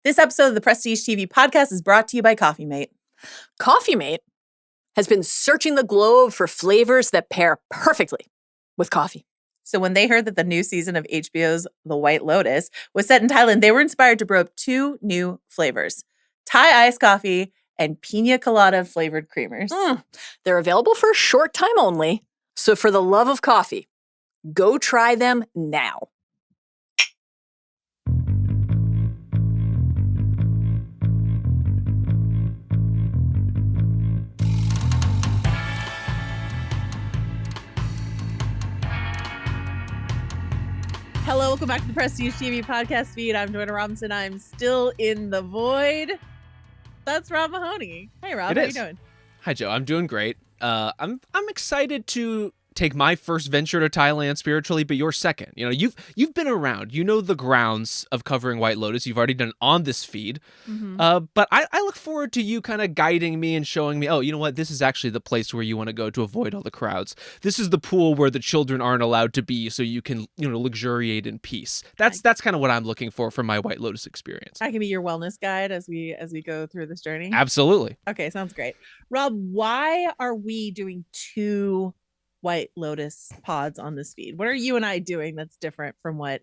This episode of the Prestige TV podcast is brought to you by Coffee Mate. Coffee Mate has been searching the globe for flavors that pair perfectly with coffee. So when they heard that the new season of HBO's The White Lotus was set in Thailand, they were inspired to brew up 2 new flavors, Thai iced coffee and pina colada flavored creamers. They're available for a short time only. So for the love of coffee, go try them now. Hello, welcome back to the Prestige TV podcast feed. I'm Joanna Robinson. I'm still in the void. That's Rob Mahoney. Hey, Rob. How you doing? Hi, Joe. I'm doing great. I'm excited to take my first venture to Thailand spiritually, but your second. You know, you've been around. You know the grounds of covering White Lotus. You've already done it on this feed. But I look forward to you kind of guiding me and showing me, oh, you know what? This is actually the place where you want to go to avoid all the crowds. This is the pool where the children aren't allowed to be, so you can, luxuriate in peace. That's kind of what I'm looking for from my White Lotus experience. I can be your wellness guide as we go through this journey. Absolutely. Okay, sounds great. Rob, why are we doing 2 White Lotus pods on this feed? What are you and I doing that's different from what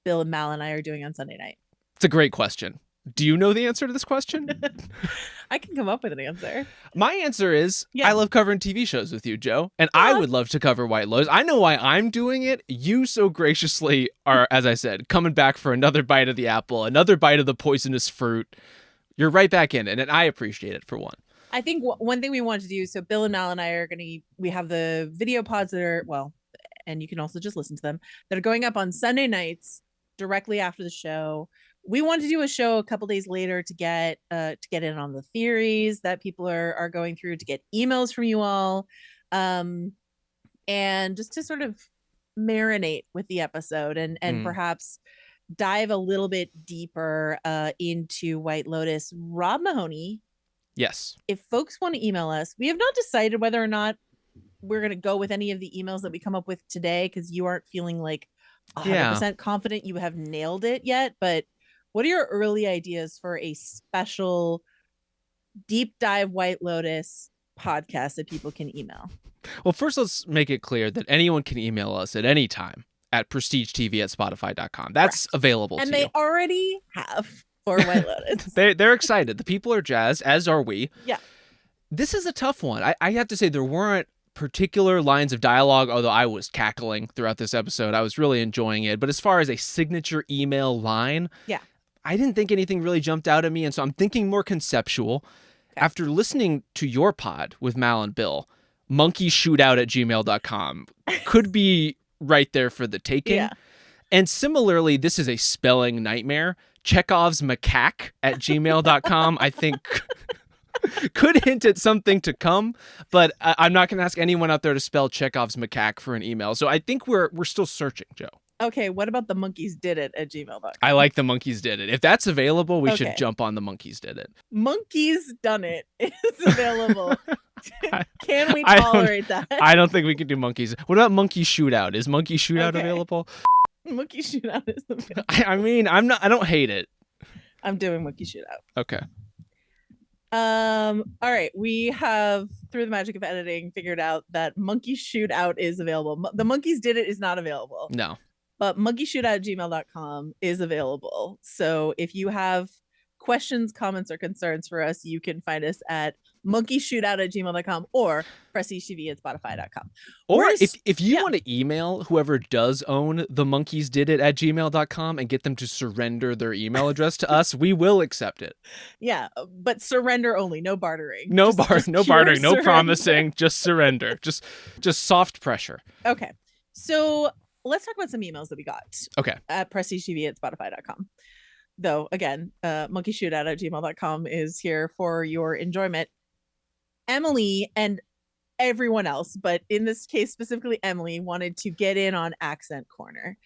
Bill and Mal and I are doing on Sunday night? It's a great question. Do you know the answer to this question? I can come up with an answer. My answer is I love covering TV shows with you, Joe, and I would love to cover White Lotus. I know why I'm doing it. You so graciously are, as I said, coming back for another bite of the apple, another bite of the poisonous fruit. You're right back in it, and I appreciate it for one. I think one thing we wanted to do, so Bill and Mal and I we have the video pods that are, and you can also just listen to them, that are going up on Sunday nights directly after the show. We wanted to do a show a couple days later to get in on the theories that people are going through, to get emails from you all, and just to sort of marinate with the episode and perhaps dive a little bit deeper into White Lotus. Rob Mahoney. Yes. If folks want to email us, we have not decided whether or not we're going to go with any of the emails that we come up with today, because you aren't feeling like 100% confident you have nailed it yet. But what are your early ideas for a special deep dive White Lotus podcast that people can email? Well, first, let's make it clear that anyone can email us at any time at prestigetv@spotify.com. That's available to you. And they already have. For White Lotus. They're excited. The people are jazzed, as are we. Yeah. This is a tough one. I have to say there weren't particular lines of dialogue, although I was cackling throughout this episode. I was really enjoying it. But as far as a signature email line, I didn't think anything really jumped out at me. And so I'm thinking more conceptual. Okay. After listening to your pod with Mal and Bill, monkeyshootout@gmail.com could be right there for the taking. Yeah. And similarly, this is a spelling nightmare. Chekhov's macaque @gmail.com, I think, could hint at something to come, but I'm not going to ask anyone out there to spell Chekhov's macaque for an email. So I think we're still searching, Joe. Okay, what about the monkeys did it @gmail.com? I like the monkeys did it. If that's available, we should jump on the monkeys did it. Monkeys done it is available. Can we tolerate that? I don't think we can do monkeys. What about monkey shootout? Is monkey shootout available? Monkey shootout is available. I mean, I don't hate it. I'm doing monkey shootout. Okay. All right. We have, through the magic of editing, figured out that monkey shootout is available. The monkeys did it is not available. No. But monkeyshootout@gmail.com is available. So if you have questions, comments, or concerns for us, you can find us at monkeyshootout@gmail.com or prestigetv@spotify.com. Or if you want to email whoever does own the monkeys did it @gmail.com and get them to surrender their email address to us, we will accept it. Yeah, but surrender only, no bartering. No bartering, no promising, just surrender. Just soft pressure. Okay. So let's talk about some emails that we got. Okay. At prestigetv@spotify.com. Though, again, monkeyshootout@gmail.com is here for your enjoyment. Emily and everyone else, but in this case specifically Emily, wanted to get in on Accent Corner.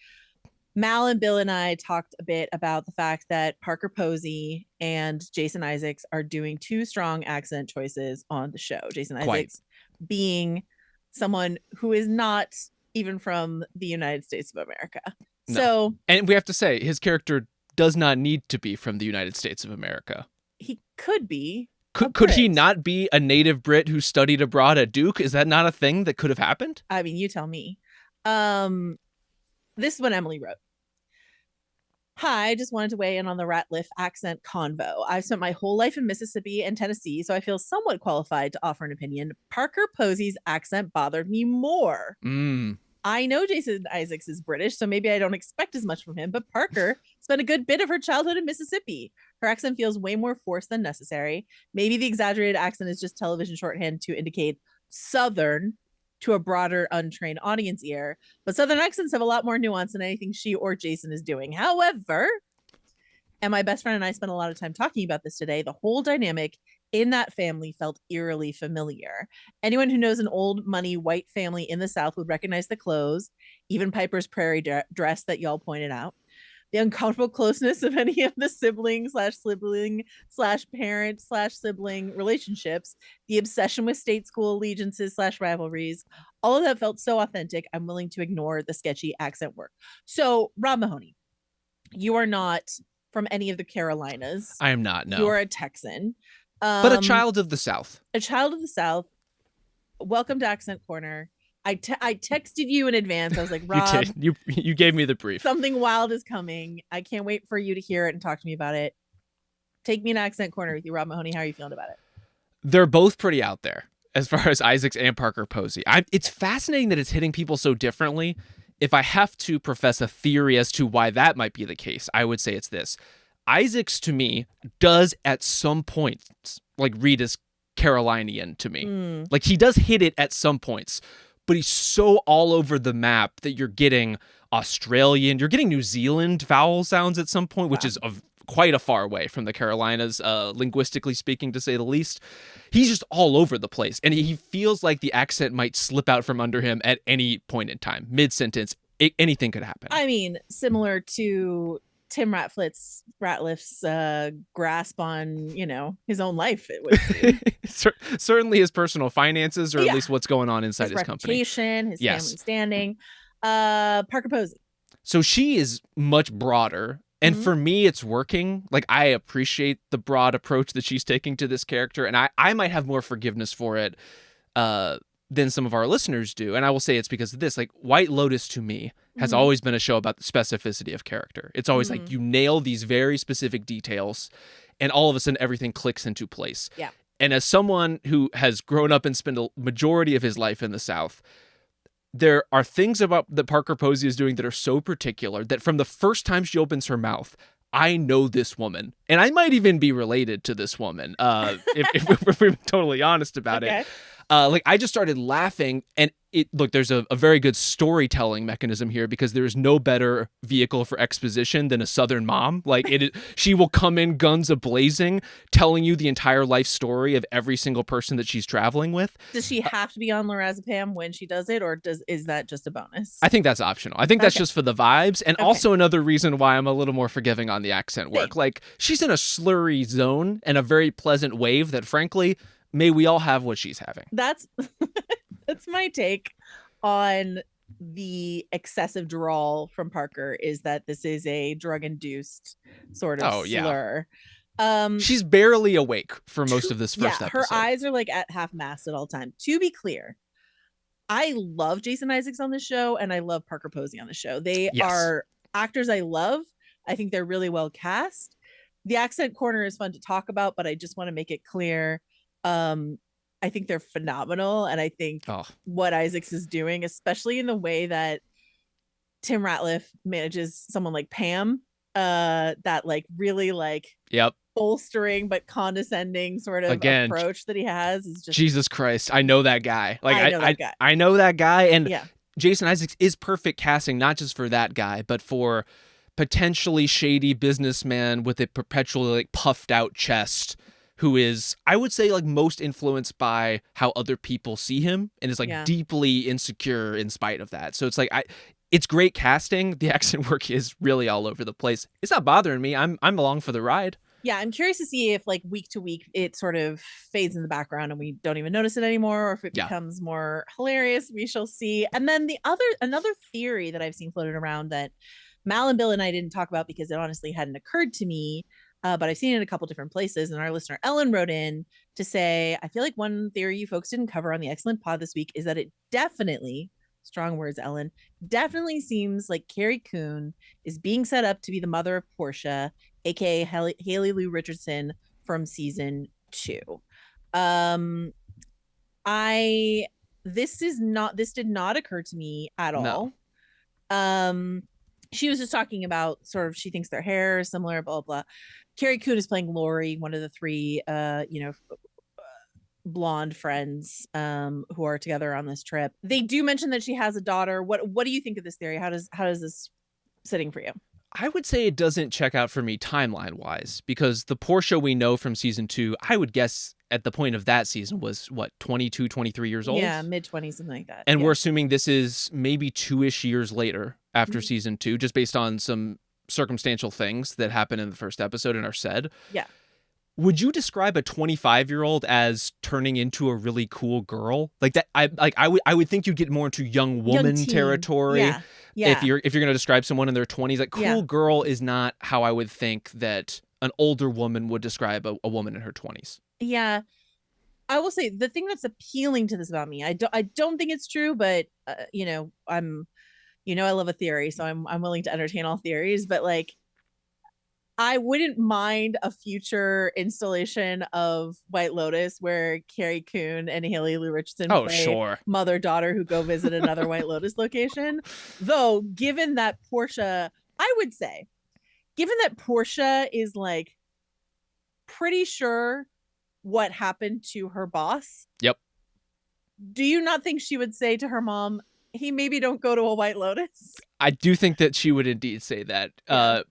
Mal and Bill and I talked a bit about the fact that Parker Posey and Jason Isaacs are doing 2 strong accent choices on the show. Jason Isaacs being someone who is not even from the United States of America. No. So, and we have to say his character does not need to be from the United States of America. He could be. Could he not be a native Brit who studied abroad at Duke? Is that not a thing that could have happened? I mean, you tell me. This is what Emily wrote. Hi, I just wanted to weigh in on the Ratliff accent convo. I've spent my whole life in Mississippi and Tennessee, so I feel somewhat qualified to offer an opinion. Parker Posey's accent bothered me more. I know Jason Isaacs is British, so maybe I don't expect as much from him, but Parker spent a good bit of her childhood in Mississippi. Her accent feels way more forced than necessary. Maybe the exaggerated accent is just television shorthand to indicate Southern to a broader, untrained audience ear, but Southern accents have a lot more nuance than anything she or Jason is doing. However, and my best friend and I spent a lot of time talking about this today, the whole dynamic in that family felt eerily familiar. Anyone who knows an old money white family in the South would recognize the clothes, even Piper's prairie dress that y'all pointed out. The uncomfortable closeness of any of the sibling/parent/sibling relationships, the obsession with state school allegiances/rivalries, all of that felt so authentic. I'm willing to ignore the sketchy accent work. So, Rob Mahoney, you are not from any of the Carolinas. I am not, no. You're a Texan. But a child of the South. A child of the South. Welcome to Accent Corner. I texted you in advance. I was like, Rob, you gave me the brief. Something wild is coming. I can't wait for you to hear it and talk to me about it. Take me in Accent Corner with you, Rob Mahoney. How are you feeling about it? They're both pretty out there as far as Isaacs and Parker Posey. It's fascinating that it's hitting people so differently. If I have to profess a theory as to why that might be the case, I would say it's this. Isaacs, to me, does at some points, like, read as Carolinian to me. Like, he does hit it at some points. But he's so all over the map that you're getting Australian, you're getting New Zealand vowel sounds at some point, which is quite a far away from the Carolinas, linguistically speaking, to say the least. He's just all over the place. And he feels like the accent might slip out from under him at any point in time. Mid-sentence, anything could happen. I mean, similar to Tim Ratliff's grasp on, his own life. It would certainly his personal finances, or at least what's going on inside his company. His reputation, his family standing. Parker Posey. So she is much broader. And for me, it's working. Like, I appreciate the broad approach that she's taking to this character. And I might have more forgiveness for it than some of our listeners do. And I will say it's because of this. Like, White Lotus, to me, has always been a show about the specificity of character. It's always like you nail these very specific details, and all of a sudden everything clicks into place. Yeah. And as someone who has grown up and spent a majority of his life in the South, there are things about that Parker Posey is doing that are so particular that from the first time she opens her mouth, I know this woman. And I might even be related to this woman, if we're totally honest about it. Like, I just started laughing, and there's a very good storytelling mechanism here, because there is no better vehicle for exposition than a Southern mom. Like, she will come in guns a-blazing, telling you the entire life story of every single person that she's traveling with. Does she have to be on lorazepam when she does it, or is that just a bonus? I think that's optional. I think that's just for the vibes, and also another reason why I'm a little more forgiving on the accent work. Like, she's in a slurry zone and a very pleasant wave that, frankly, may we all have what she's having. That's my take on the excessive drawl from Parker, is that this is a drug-induced sort of slur. She's barely awake for most of this first episode. Her eyes are like at half mast at all time. To be clear, I love Jason Isaacs on the show, and I love Parker Posey on the show. They are actors I love. I think they're really well cast. The Accent Corner is fun to talk about, but I just want to make it clear. I think they're phenomenal, and I think what Isaacs is doing, especially in the way that Tim Ratliff manages someone like Pam, that like really like bolstering but condescending sort of approach that he has is just Jesus Christ. I know that guy. Like, I know that guy, and Jason Isaacs is perfect casting, not just for that guy, but for potentially shady businessman with a perpetually like puffed out chest, who is, I would say, like, most influenced by how other people see him, and is like deeply insecure in spite of that. So it's like, it's great casting. The accent work is really all over the place. It's not bothering me. I'm along for the ride. Yeah, I'm curious to see if, like, week to week it sort of fades in the background and we don't even notice it anymore, or if it becomes more hilarious. We shall see. And then another theory that I've seen floated around that Mal and Bill and I didn't talk about because it honestly hadn't occurred to me. But I've seen it in a couple different places. And our listener Ellen wrote in to say, I feel like one theory you folks didn't cover on the Excellent Pod this week is that it definitely, strong words, Ellen, definitely seems like Carrie Coon is being set up to be the mother of Portia, aka Haley Lou Richardson from season 2. This did not occur to me at all. She was just talking about sort of, she thinks their hair is similar, blah blah. Carrie Coon is playing Lori, one of the 3 blonde friends who are together on this trip. They do mention that she has a daughter. What do you think of this theory? How does this sitting for you? I would say it doesn't check out for me timeline wise, because the Portia we know from season 2, I would guess at the point of that season was 22, 23 years old. Yeah, mid-20s, something like that. And we're assuming this is maybe 2-ish years later after season 2, just based on some circumstantial things that happen in the first episode and are said. Yeah. Would you describe a 25-year-old as turning into a really cool girl? Like that, I would think you'd get more into young woman territory. Yeah. Yeah. If you're going to describe someone in their 20s, like cool girl is not how I would think that an older woman would describe a woman in her 20s. Yeah. I will say the thing that's appealing to this about me, I don't think it's true, but I love a theory, so I'm willing to entertain all theories, but like I wouldn't mind a future installation of White Lotus where Carrie Coon and Haley Lou Richardson play mother-daughter who go visit another White Lotus location. Though, given that Portia is like pretty sure what happened to her boss. Yep. Do you not think she would say to her mom, "He maybe don't go to a White Lotus"? I do think that she would indeed say that. Yeah.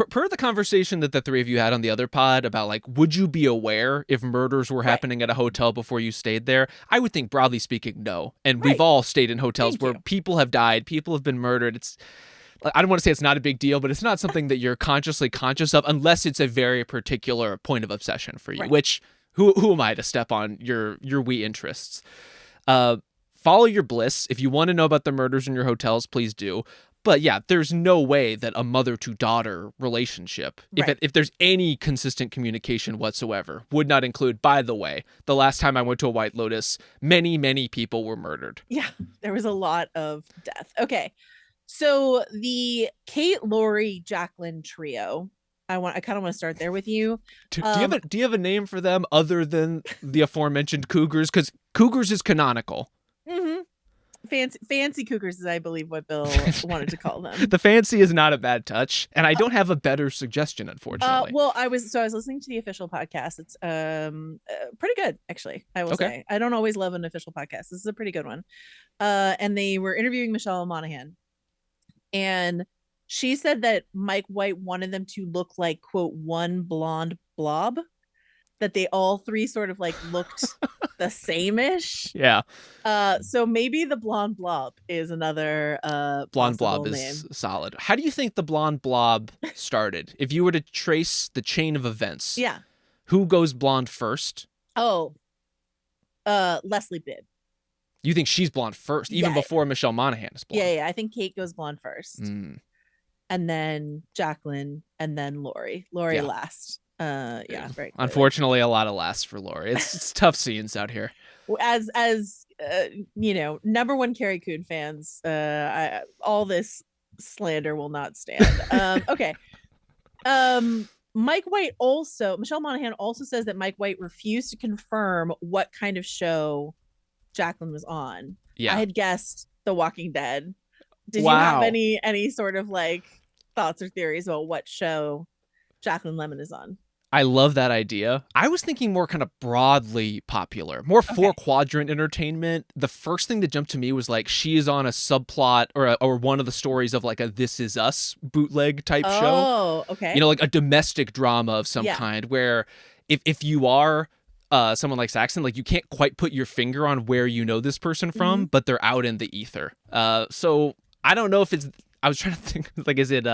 Per the conversation that the 3 of you had on the other pod about like, would you be aware if murders were happening at a hotel before you stayed there? I would think, broadly speaking, no. And we've all stayed in hotels where people have died, people have been murdered. It's, I don't want to say it's not a big deal, but it's not something that you're consciously conscious of unless it's a very particular point of obsession for you, which who am I to step on your wee interests? Follow your bliss. If you want to know about the murders in your hotels, please do. But yeah, there's no way that a mother-to-daughter relationship, if there's any consistent communication whatsoever, would not include, by the way, the last time I went to a White Lotus, many, many people were murdered. Yeah, there was a lot of death. Okay, so the Kate, Lori, Jacqueline trio, I kind of want to start there with you. Do you have a name for them other than the aforementioned Cougars? Because Cougars is canonical. Mm-hmm. Fancy Cougars is, I believe, what Bill wanted to call them. The fancy is not a bad touch, and I don't have a better suggestion, unfortunately. Well, I was listening to the official podcast. It's pretty good, actually. I will say I don't always love an official podcast. This is a pretty good one. And they were interviewing Michelle Monaghan, and she said that Mike White wanted them to look like, quote, one blonde blob. That they all 3 sort of like looked the same-ish. Yeah. So maybe the Blonde Blob is another Blonde Blob name. is solid. How do you think the Blonde Blob started? If you were to trace the chain of events, who goes blonde first? Oh, Leslie Bibb. You think she's blonde first, even before Michelle Monaghan is blonde? Yeah. I think Kate goes blonde first, and then Jacqueline, and then Lori. Lori last. Very clearly. Unfortunately, a lot of laughs for Lori. It's tough scenes out here. As number one Carrie Coon fans, all this slander will not stand. Okay. Michelle Monaghan also says that Mike White refused to confirm what kind of show Jacqueline was on. Yeah. I had guessed The Walking Dead. Did you have any sort of like thoughts or theories about what show Jacqueline Lemon is on? I love that idea. I was thinking more kind of broadly popular, more 4-quadrant entertainment. The first thing that jumped to me was like she is on a subplot or one of the stories of like a This Is Us bootleg type show. Oh, okay. You know, like a domestic drama of some kind where if you are someone like Saxon, like you can't quite put your finger on where you know this person from, but they're out in the ether. So I don't know if it's. I was trying to think, like, is it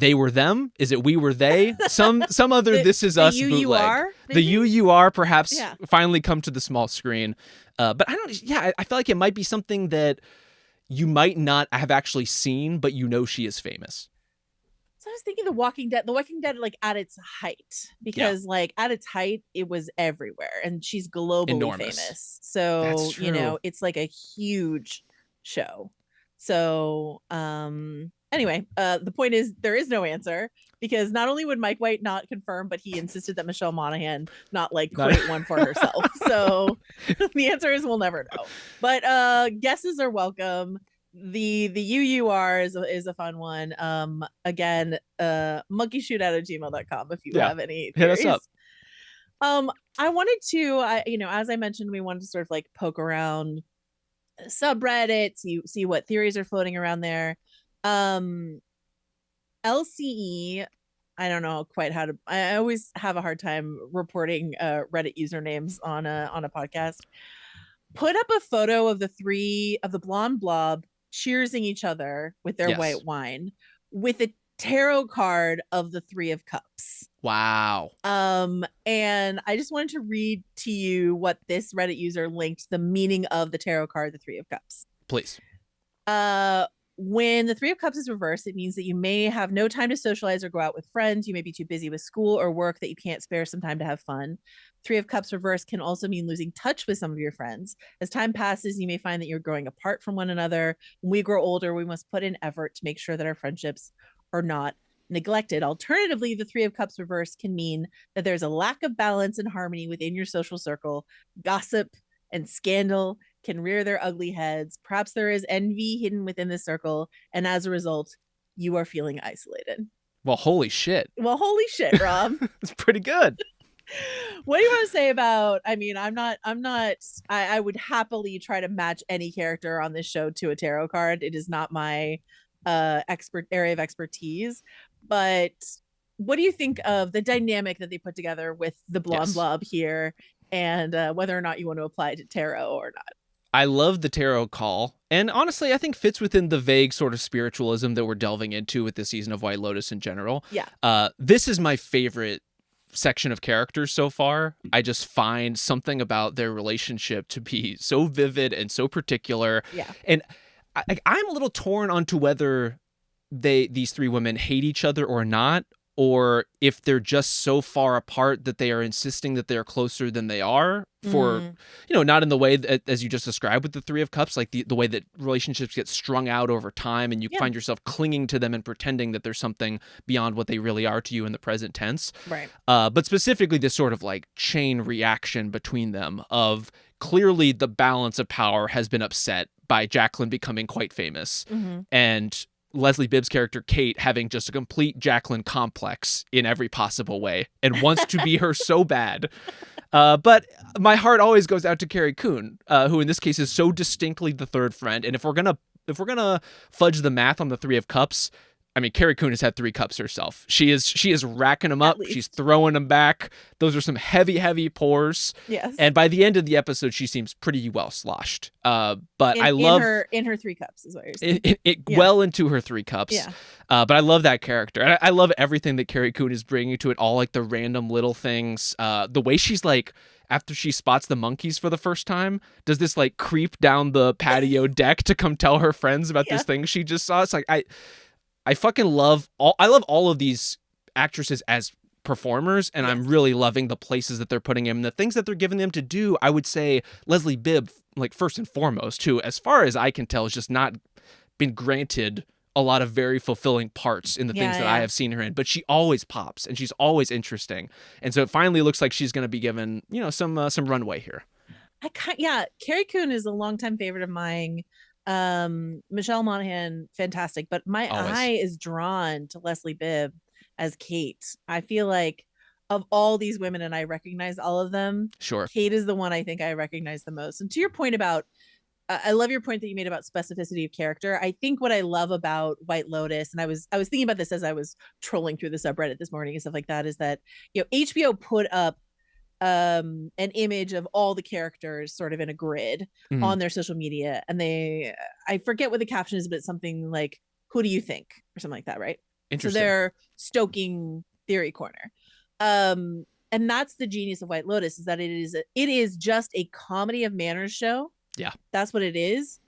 They Were Them? Is it We Were They? Some other This Is Us bootleg. The UUR perhaps finally come to the small screen. But I don't. Yeah, I feel like it might be something that you might not have actually seen, but you know she is famous. So I was thinking The Walking Dead, like at its height, because like at its height, it was everywhere, and she's globally Enormous. famous. So, That's you know, true. it's like a huge show. So, anyway, the point is there is no answer, because not only would Mike White not confirm, but he insisted that Michelle Monaghan not like Not- create one for herself. So the answer is we'll never know. But guesses are welcome. The UUR is a fun one. Again, monkeyshoot@gmail.com if you Yeah. have any Hit us theories. up. I wanted to, you know, as I mentioned, we wanted to sort of like poke around subreddits, see what theories are floating around there. LCE, I don't know quite how to. I always have a hard time reporting Reddit usernames on a podcast. Put up a photo of the Blond Blob cheersing each other with their Yes. white wine with a tarot card of the Three of Cups. Wow. And I just wanted to read to you what this Reddit user linked the meaning of the tarot card, the Three of Cups. Please. When the Three of Cups is reversed, it means that you may have no time to socialize or go out with friends. You may be too busy with school or work that you can't spare some time to have fun. Three of Cups reversed can also mean losing touch with some of your friends. As time passes, you may find that you're growing apart from one another. When we grow older, we must put in effort to make sure that our friendships are not neglected. Alternatively, the Three of Cups reversed can mean that there's a lack of balance and harmony within your social circle. Gossip and scandal can rear their ugly heads. Perhaps there is envy hidden within the circle, and as a result, you are feeling isolated. Well, holy shit. Well, holy shit, Rob. It's pretty good. What do you want to say about, I mean, I would happily try to match any character on this show to a tarot card. It is not my area of expertise, but what do you think of the dynamic that they put together with the Blond Blob here, and whether or not you want to apply it to tarot or not? I love the tarot call, and honestly, I think fits within the vague sort of spiritualism that we're delving into with this season of White Lotus in general. Yeah. This is my favorite section of characters so far. I just find something about their relationship to be so vivid and so particular. Yeah. And I'm a little torn onto whether these three women hate each other or not, or if they're just so far apart that they are insisting that they are closer than they are for, you know, not in the way that, as you just described with the Three of Cups, like the way that relationships get strung out over time and you find yourself clinging to them and pretending that there's something beyond what they really are to you in the present tense. Right. But specifically this sort of like chain reaction between them of clearly the balance of power has been upset by Jacqueline becoming quite famous. And Leslie Bibb's character, Kate, having just a complete Jacqueline complex in every possible way and wants to be her so bad. But my heart always goes out to Carrie Coon, who in this case is so distinctly the third friend. And if we're gonna fudge the math on the Three of Cups, I mean, Carrie Coon has had 3 cups herself. She is racking them up. She's throwing them back. Those are some heavy pours. Yes. And by the end of the episode, she seems pretty well sloshed. But I love in her 3 cups is what you're saying. Well into her 3 cups. Yeah. But I love that character. And I love everything that Carrie Coon is bringing to it. All like the random little things. The way she's like, after she spots the monkeys for the first time, does this like creep down the patio deck to come tell her friends about this thing she just saw. It's like I fucking love all of these actresses as performers, and I'm really loving the places that they're putting them and the things that they're giving them to do. I would say Leslie Bibb, like first and foremost, who, as far as I can tell, has just not been granted a lot of very fulfilling parts in the things that I have seen her in, but she always pops and she's always interesting. And so it finally looks like she's going to be given, you know, some runway here. Carrie Coon is a longtime favorite of mine. Michelle Monaghan, fantastic, but my eye is drawn to Leslie Bibb as Kate. I feel like of all these women, and I recognize all of them, Kate is the one I think I recognize the most. And to your point about I love your point that you made about specificity of character. I think what I love about White Lotus, and I was thinking about this as I was trolling through the subreddit this morning and stuff like that, is that, you know, HBO put up an image of all the characters sort of in a grid on their social media, and I forget what the caption is, but it's something like, who do you think, or something like that, right? So they're stoking theory corner. And that's the genius of White Lotus, is that it is just a comedy of manners show. Yeah, that's what it is,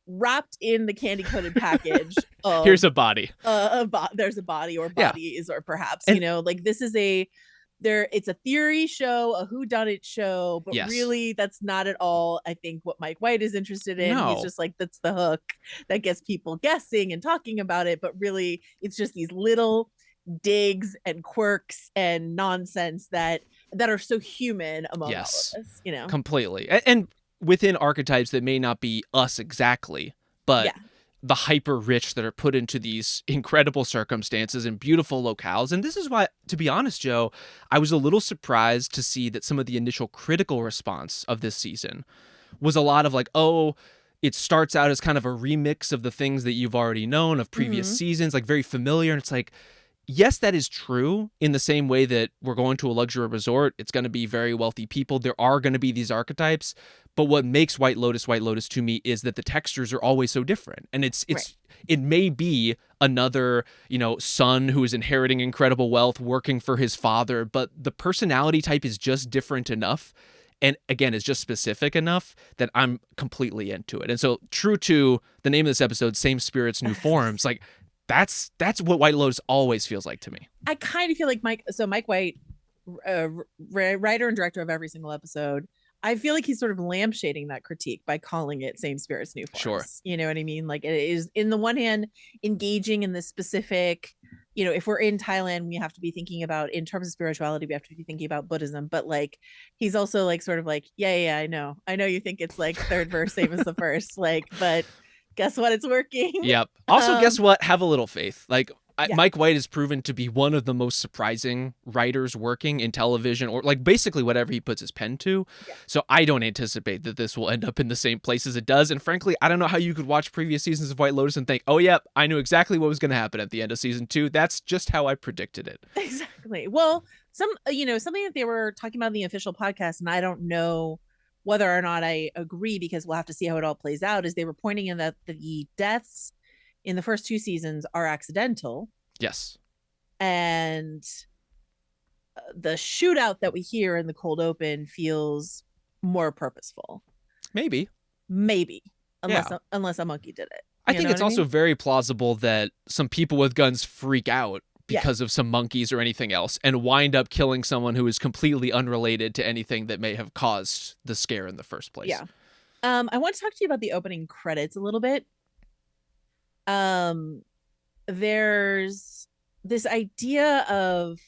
wrapped in the candy coated package of Here's a body. There's a body or Yeah. bodies or perhaps, And- you know, like this is it's a theory show, a whodunit show, but Yes. really that's not at all, I think, what Mike White is interested in. No. He's just like, that's the hook that gets people guessing and talking about it. But really, it's just these little digs and quirks and nonsense that are so human among all of us, you know? Completely. And within archetypes that may not be us exactly, but the hyper rich that are put into these incredible circumstances and beautiful locales. And this is why, to be honest, Joe, I was a little surprised to see that some of the initial critical response of this season was a lot of like, oh, it starts out as kind of a remix of the things that you've already known of previous seasons, like very familiar. And it's like, yes, that is true in the same way that we're going to a luxury resort. It's going to be very wealthy people. There are going to be these archetypes. But what makes White Lotus to me is that the textures are always so different. And it may be another, you know, son who is inheriting incredible wealth working for his father, but the personality type is just different enough. And again, it's just specific enough that I'm completely into it. And so true to the name of this episode, Same Spirits, New Forms, like that's what White Lotus always feels like to me. I kind of feel like Mike White, writer and director of every single episode, I feel like he's sort of lampshading that critique by calling it Same Spirits, New Forms. Sure. You know what I mean? Like, it is, in the one hand, engaging in this specific, you know, if we're in Thailand, we have to be thinking about, in terms of spirituality, we have to be thinking about Buddhism. But like, he's also like, sort of like, yeah, I know you think it's like third verse, same as the first, like, but guess what? It's working. Yep. Also, guess what? Have a little faith. Like, Yeah. Mike White has proven to be one of the most surprising writers working in television, or like basically whatever he puts his pen to. Yeah. So I don't anticipate that this will end up in the same place as it does. And frankly, I don't know how you could watch previous seasons of White Lotus and think, oh, yeah, I knew exactly what was going to happen at the end of season 2. That's just how I predicted it. Exactly. Well, something that they were talking about in the official podcast, and I don't know whether or not I agree, because we'll have to see how it all plays out, is they were pointing in that the deaths in the first 2 seasons are accidental. Yes. And the shootout that we hear in the cold open feels more purposeful. Maybe. Unless a monkey did it. I think it's also very plausible that some people with guns freak out because of some monkeys or anything else and wind up killing someone who is completely unrelated to anything that may have caused the scare in the first place. Yeah. I want to talk to you about the opening credits a little bit. There's this idea of,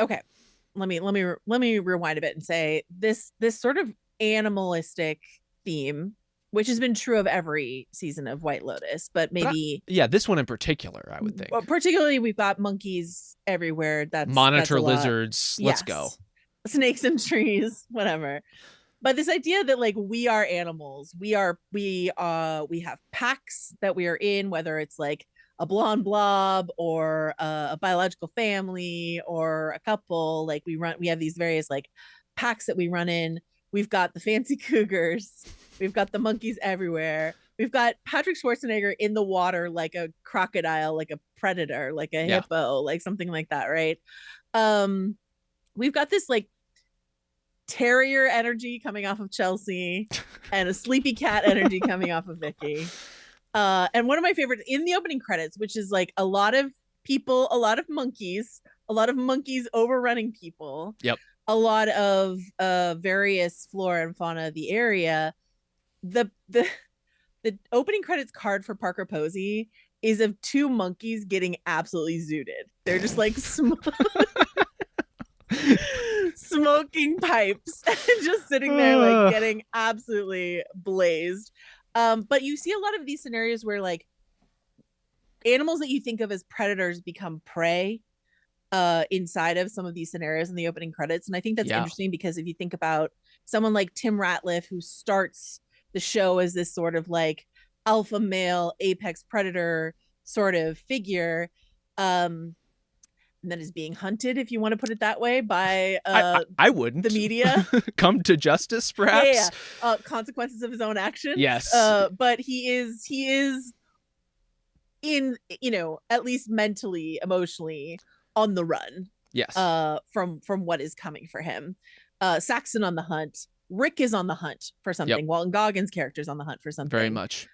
okay, let me rewind a bit and say this sort of animalistic theme, which has been true of every season of White Lotus, but maybe this one in particular, I would think. Particularly, we've got monkeys everywhere. That's monitor that's lizards. Let's go. Snakes in trees, whatever. But this idea that like we are animals, we have packs that we are in, whether it's like a blonde blob or a biological family or a couple, like we have these various like packs that we run in. We've got the fancy cougars, we've got the monkeys everywhere, we've got Patrick Schwarzenegger in the water like a crocodile, like a predator, like a hippo, like something like that, right? We've got this like terrier energy coming off of Chelsea and a sleepy cat energy coming off of Vicky. And one of my favorites in the opening credits, which is like a lot of people, a lot of monkeys overrunning people. Yep. A lot of various flora and fauna of the area. The opening credits card for Parker Posey is of 2 monkeys getting absolutely zooted. They're just like smoking pipes and just sitting there like getting absolutely blazed. But you see a lot of these scenarios where like animals that you think of as predators become prey inside of some of these scenarios in the opening credits. And I think that's interesting, because if you think about someone like Tim Ratliff, who starts the show as this sort of like alpha male apex predator sort of figure, and then is being hunted, if you want to put it that way, by I wouldn't the media. Come to justice, perhaps. Consequences of his own actions. Yes. But he is in, you know, at least mentally, emotionally on the run. Yes. From what is coming for him. Saxon on the hunt. Rick is on the hunt for something. Yep. Walton Goggins' character's on the hunt for something. Very much.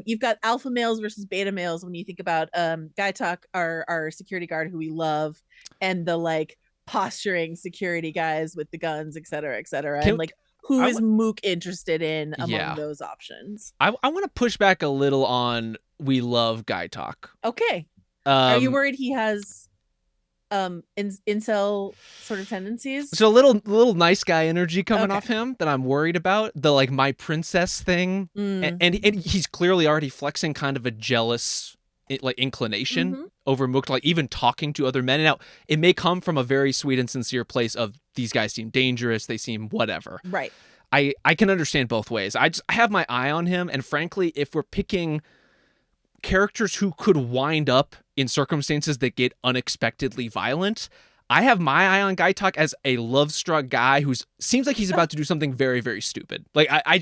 You've got alpha males versus beta males when you think about Guy Talk, our security guard who we love, and the like posturing security guys with the guns, et cetera, and like who is Mook interested in among those options? I want to push back a little on we love Guy Talk. Okay. Are you worried he has incel sort of tendencies? So a little nice guy energy coming off him that I'm worried about. The like my princess thing, and he's clearly already flexing kind of a jealous like inclination over Mook, like even talking to other men. Now it may come from a very sweet and sincere place of these guys seem dangerous, they seem whatever. Right. I can understand both ways. I have my eye on him, and frankly, if we're picking characters who could wind up in circumstances that get unexpectedly violent, I have my eye on Guy Talk as a love-struck guy who seems like he's about to do something very, very stupid. Like I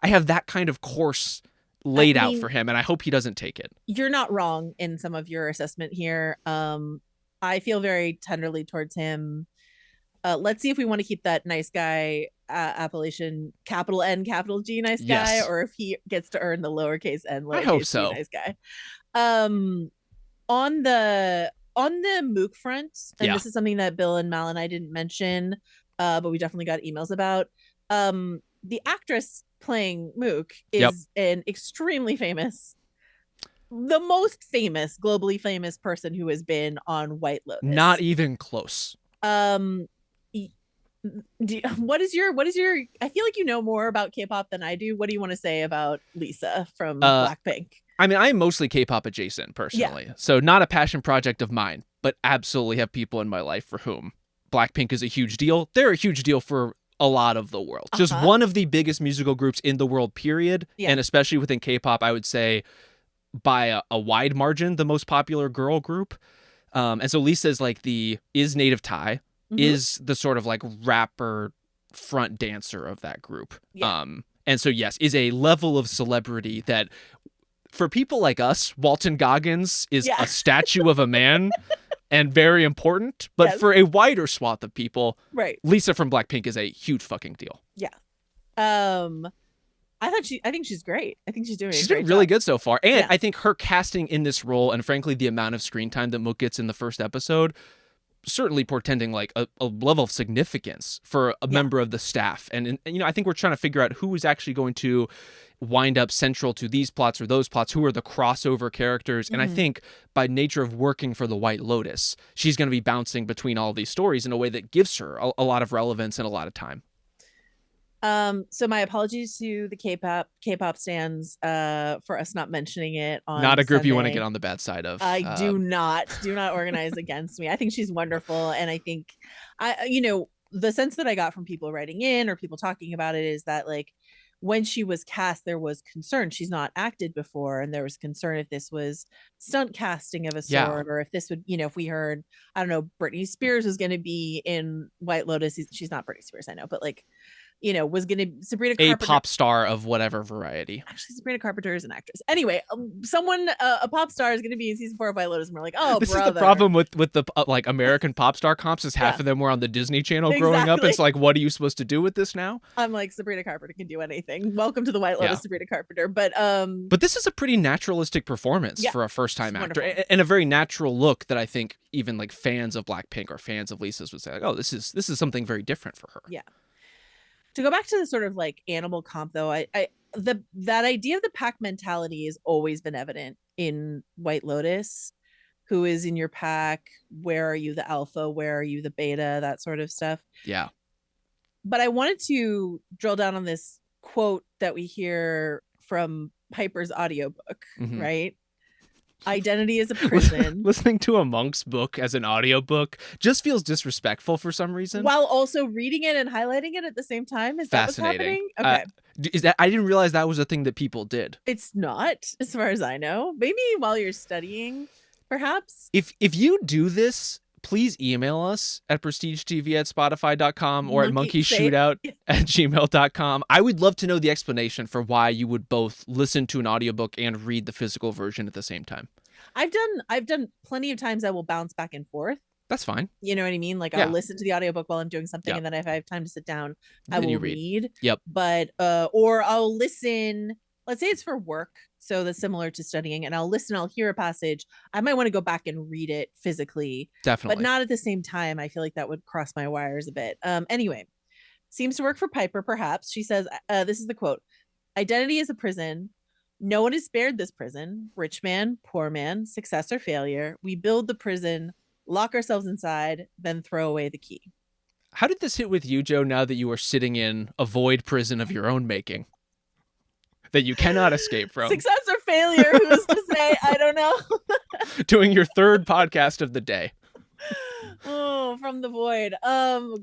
have that kind of course laid out for him, and I hope he doesn't take it. You're not wrong in some of your assessment here. I feel very tenderly towards him. Let's see if we want to keep that nice guy appellation, capital N, capital G, nice guy, or if he gets to earn the lowercase n, lowercase I hope so. G, nice guy. On the Mook front, and this is something that Bill and Mal and I didn't mention, but we definitely got emails about. The actress playing Mook is an extremely famous, the most famous, globally famous person who has been on White Lotus. Not even close. What is your I feel like you know more about K-pop than I do. What do you want to say about Lisa from Blackpink? I mean, I'm mostly K-pop adjacent personally, so not a passion project of mine, but absolutely have people in my life for whom Blackpink is a huge deal. They're a huge deal for a lot of the world. Just one of the biggest musical groups in the world, period. And especially within K-pop, I would say by a wide margin, the most popular girl group. And so Lisa is like is native Thai, is the sort of like rapper front dancer of that group. And so, yes, is a level of celebrity that for people like us, Walton Goggins is a statue of a man and very important. But for a wider swath of people, Lisa from Blackpink is a huge fucking deal. Yeah. I think she's great. I think she's doing She's been really good so far. And I think her casting in this role, and frankly, the amount of screen time that Mook gets in the first episode, certainly portending like a level of significance for a member of the staff. And you know, I think we're trying to figure out who is actually going to wind up central to these plots or those plots, who are the crossover characters. And I think by nature of working for the White Lotus, she's going to be bouncing between all these stories in a way that gives her a lot of relevance and a lot of time. So my apologies to the K-pop stands for us not mentioning it on Not a group Sunday. You want to get on the bad side of. I do not organize against me. I think she's wonderful, and I think the sense that I got from people writing in or people talking about it is that like when she was cast, there was concern. She's not acted before, and there was concern if this was stunt casting of a sort, or if this would, if we heard, I don't know, Britney Spears was going to be in White Lotus. She's not Britney Spears, I know, but like, was going to Sabrina Carpenter, a pop star of whatever variety. Actually, Sabrina Carpenter is an actress. Anyway, someone, a pop star is going to be in season 4 of White Lotus, and we're like, oh, this brother. is the problem with the like American pop star comps is half of them were on the Disney Channel growing up. It's like, what are you supposed to do with this now? I'm like, Sabrina Carpenter can do anything. Welcome to the White Lotus, Sabrina Carpenter. But this is a pretty naturalistic performance for a first-time actor, and a very natural look that I think even like fans of Blackpink or fans of Lisa's would say, like, oh, this is something very different for her. Yeah. To go back to the sort of like animal comp, though, that idea of the pack mentality has always been evident in White Lotus. Who is in your pack? Where are you the alpha? Where are you the beta? That sort of stuff. Yeah. But I wanted to drill down on this quote that we hear from Piper's audiobook, right? Identity is a prison. Listening to a monk's book as an audiobook just feels disrespectful for some reason. While also reading it and highlighting it at the same time. Is that what's happening? Okay. I didn't realize that was a thing that people did. It's not, as far as I know. Maybe while you're studying, perhaps. If you do this, please email us at prestigetv@spotify.com or at monkeyshootout@gmail.com. I would love to know the explanation for why you would both listen to an audiobook and read the physical version at the same time. I've done plenty of times. I will bounce back and forth That's fine. You know what I mean? Like, Yeah. I'll listen to the audiobook while I'm doing something, Yeah. and then if I have time to sit down, I Then will you read. read. Yep. But or I'll listen. Let's say it's for work, so that's similar to studying, and I'll listen. I'll hear a passage. I might want to go back and read it physically, Definitely. but not at the same time. I feel like that would cross my wires a bit. Anyway, seems to work for Piper. Perhaps she says, "This is the quote: Identity is a prison. No one is spared this prison. Rich man, poor man, success or failure. We build the prison, lock ourselves inside, then throw away the key." How did this hit with you, Joe, now that you are sitting in a void prison of your own making that you cannot escape from? Success or failure, who's to say? I don't know. Doing your third podcast of the day. Oh, from the void.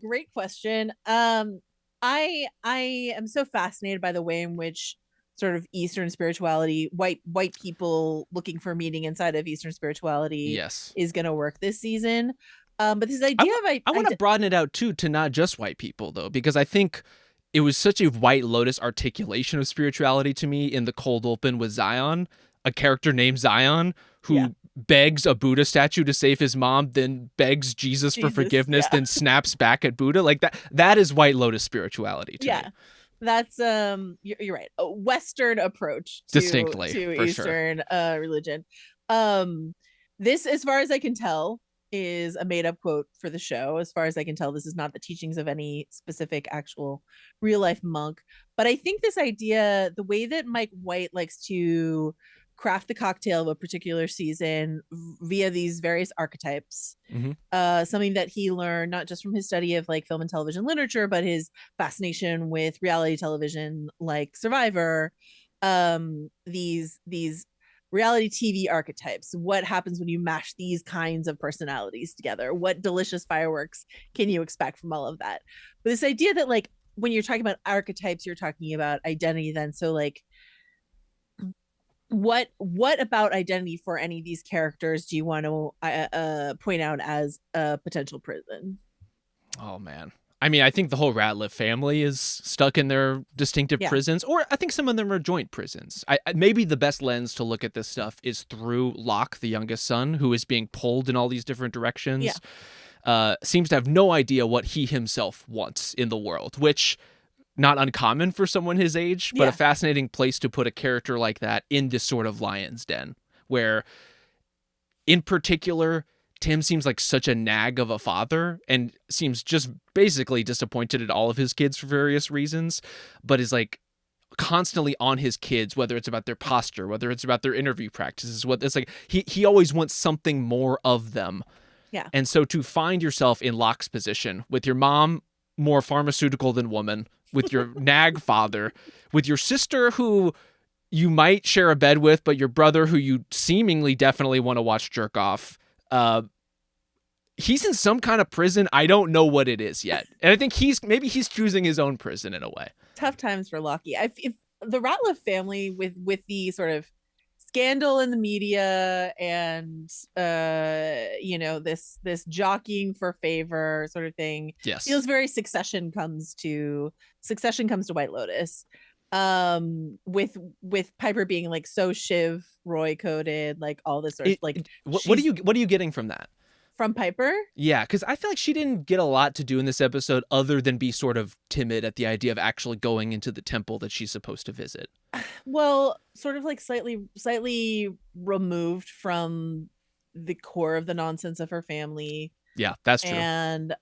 Great question. I am so fascinated by the way in which sort of Eastern spirituality, white people looking for meaning inside of Eastern spirituality, Yes, is going to work this season. But this idea of I want to broaden it out too to not just white people though, because I think it was such a White Lotus articulation of spirituality to me in the cold open with Zion, a character named Zion who begs a Buddha statue to save his mom, then begs Jesus for forgiveness, then snaps back at Buddha. Like that is White Lotus spirituality to me. That's you're right, a Western approach to, distinctly to Eastern religion. This, as far as I can tell, is a made-up quote for the show. As far as I can tell, this is not the teachings of any specific actual real-life monk. But I think this idea, the way that Mike White likes to craft the cocktail of a particular season via these various archetypes, something that he learned not just from his study of like film and television literature, but his fascination with reality television like Survivor, these reality TV archetypes. What happens when you mash these kinds of personalities together? What delicious fireworks can you expect from all of that? But this idea that like when you're talking about archetypes, you're talking about identity then. So like what about identity for any of these characters do you want to point out as a potential prison? Oh man. I mean, I think the whole Ratliff family is stuck in their distinctive prisons, or I think some of them are joint prisons. Maybe the best lens to look at this stuff is through Locke, the youngest son, who is being pulled in all these different directions. Seems to have no idea what he himself wants in the world, which not uncommon for someone his age, but a fascinating place to put a character like that in this sort of lion's den, where in particular, Tim seems like such a nag of a father and seems just basically disappointed at all of his kids for various reasons, but is like constantly on his kids, whether it's about their posture, whether it's about their interview practices, what it's like he always wants something more of them. Yeah. And so to find yourself in Locke's position with your mom more pharmaceutical than woman, with your nag father, with your sister who you might share a bed with, but your brother who you seemingly definitely want to watch jerk off. He's in some kind of prison. I don't know what it is yet. And I think he's choosing his own prison in a way. Tough times for Lockie. If the Ratliff family with the sort of scandal in the media and this jockeying for favor sort of thing, feels very Succession comes to White Lotus. With Piper being like so Shiv Roy coded, like all this sort of like what are you getting from that? From Piper? Yeah, because I feel like she didn't get a lot to do in this episode other than be sort of timid at the idea of actually going into the temple that she's supposed to visit. Well, sort of like slightly removed from the core of the nonsense of her family. Yeah, that's true. And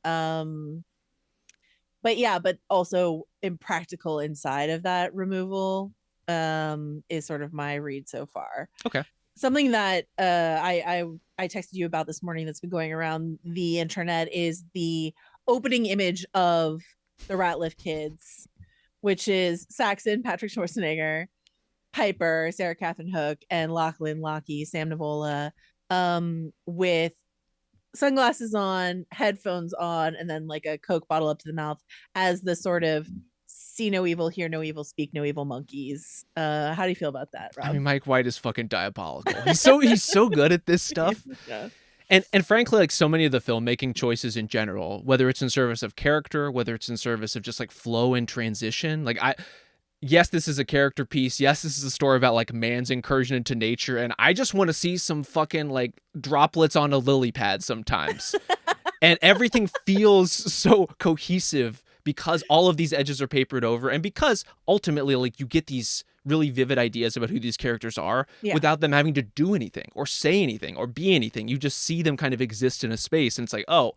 but also impractical inside of that removal is sort of my read so far. Okay. Something that I texted you about this morning that's been going around the internet is the opening image of the Ratliff kids, which is Saxon, Patrick Schwarzenegger, Piper, Sarah Catherine Hook, and Lachlan Lockie, Sam Nivola, with sunglasses on, headphones on, and then like a Coke bottle up to the mouth as the sort of see no evil, hear no evil, speak no evil monkeys. How do you feel about that, Rob? I mean, Mike White is fucking diabolical. He's so good at this stuff. Yeah. And frankly, like so many of the filmmaking choices in general, whether it's in service of character, whether it's in service of just like flow and transition, like yes, this is a character piece. Yes, this is a story about like man's incursion into nature. And I just want to see some fucking like droplets on a lily pad sometimes. And everything feels so cohesive because all of these edges are papered over, and because ultimately like you get these really vivid ideas about who these characters are without them having to do anything or say anything or be anything. You just see them kind of exist in a space, and it's like, oh,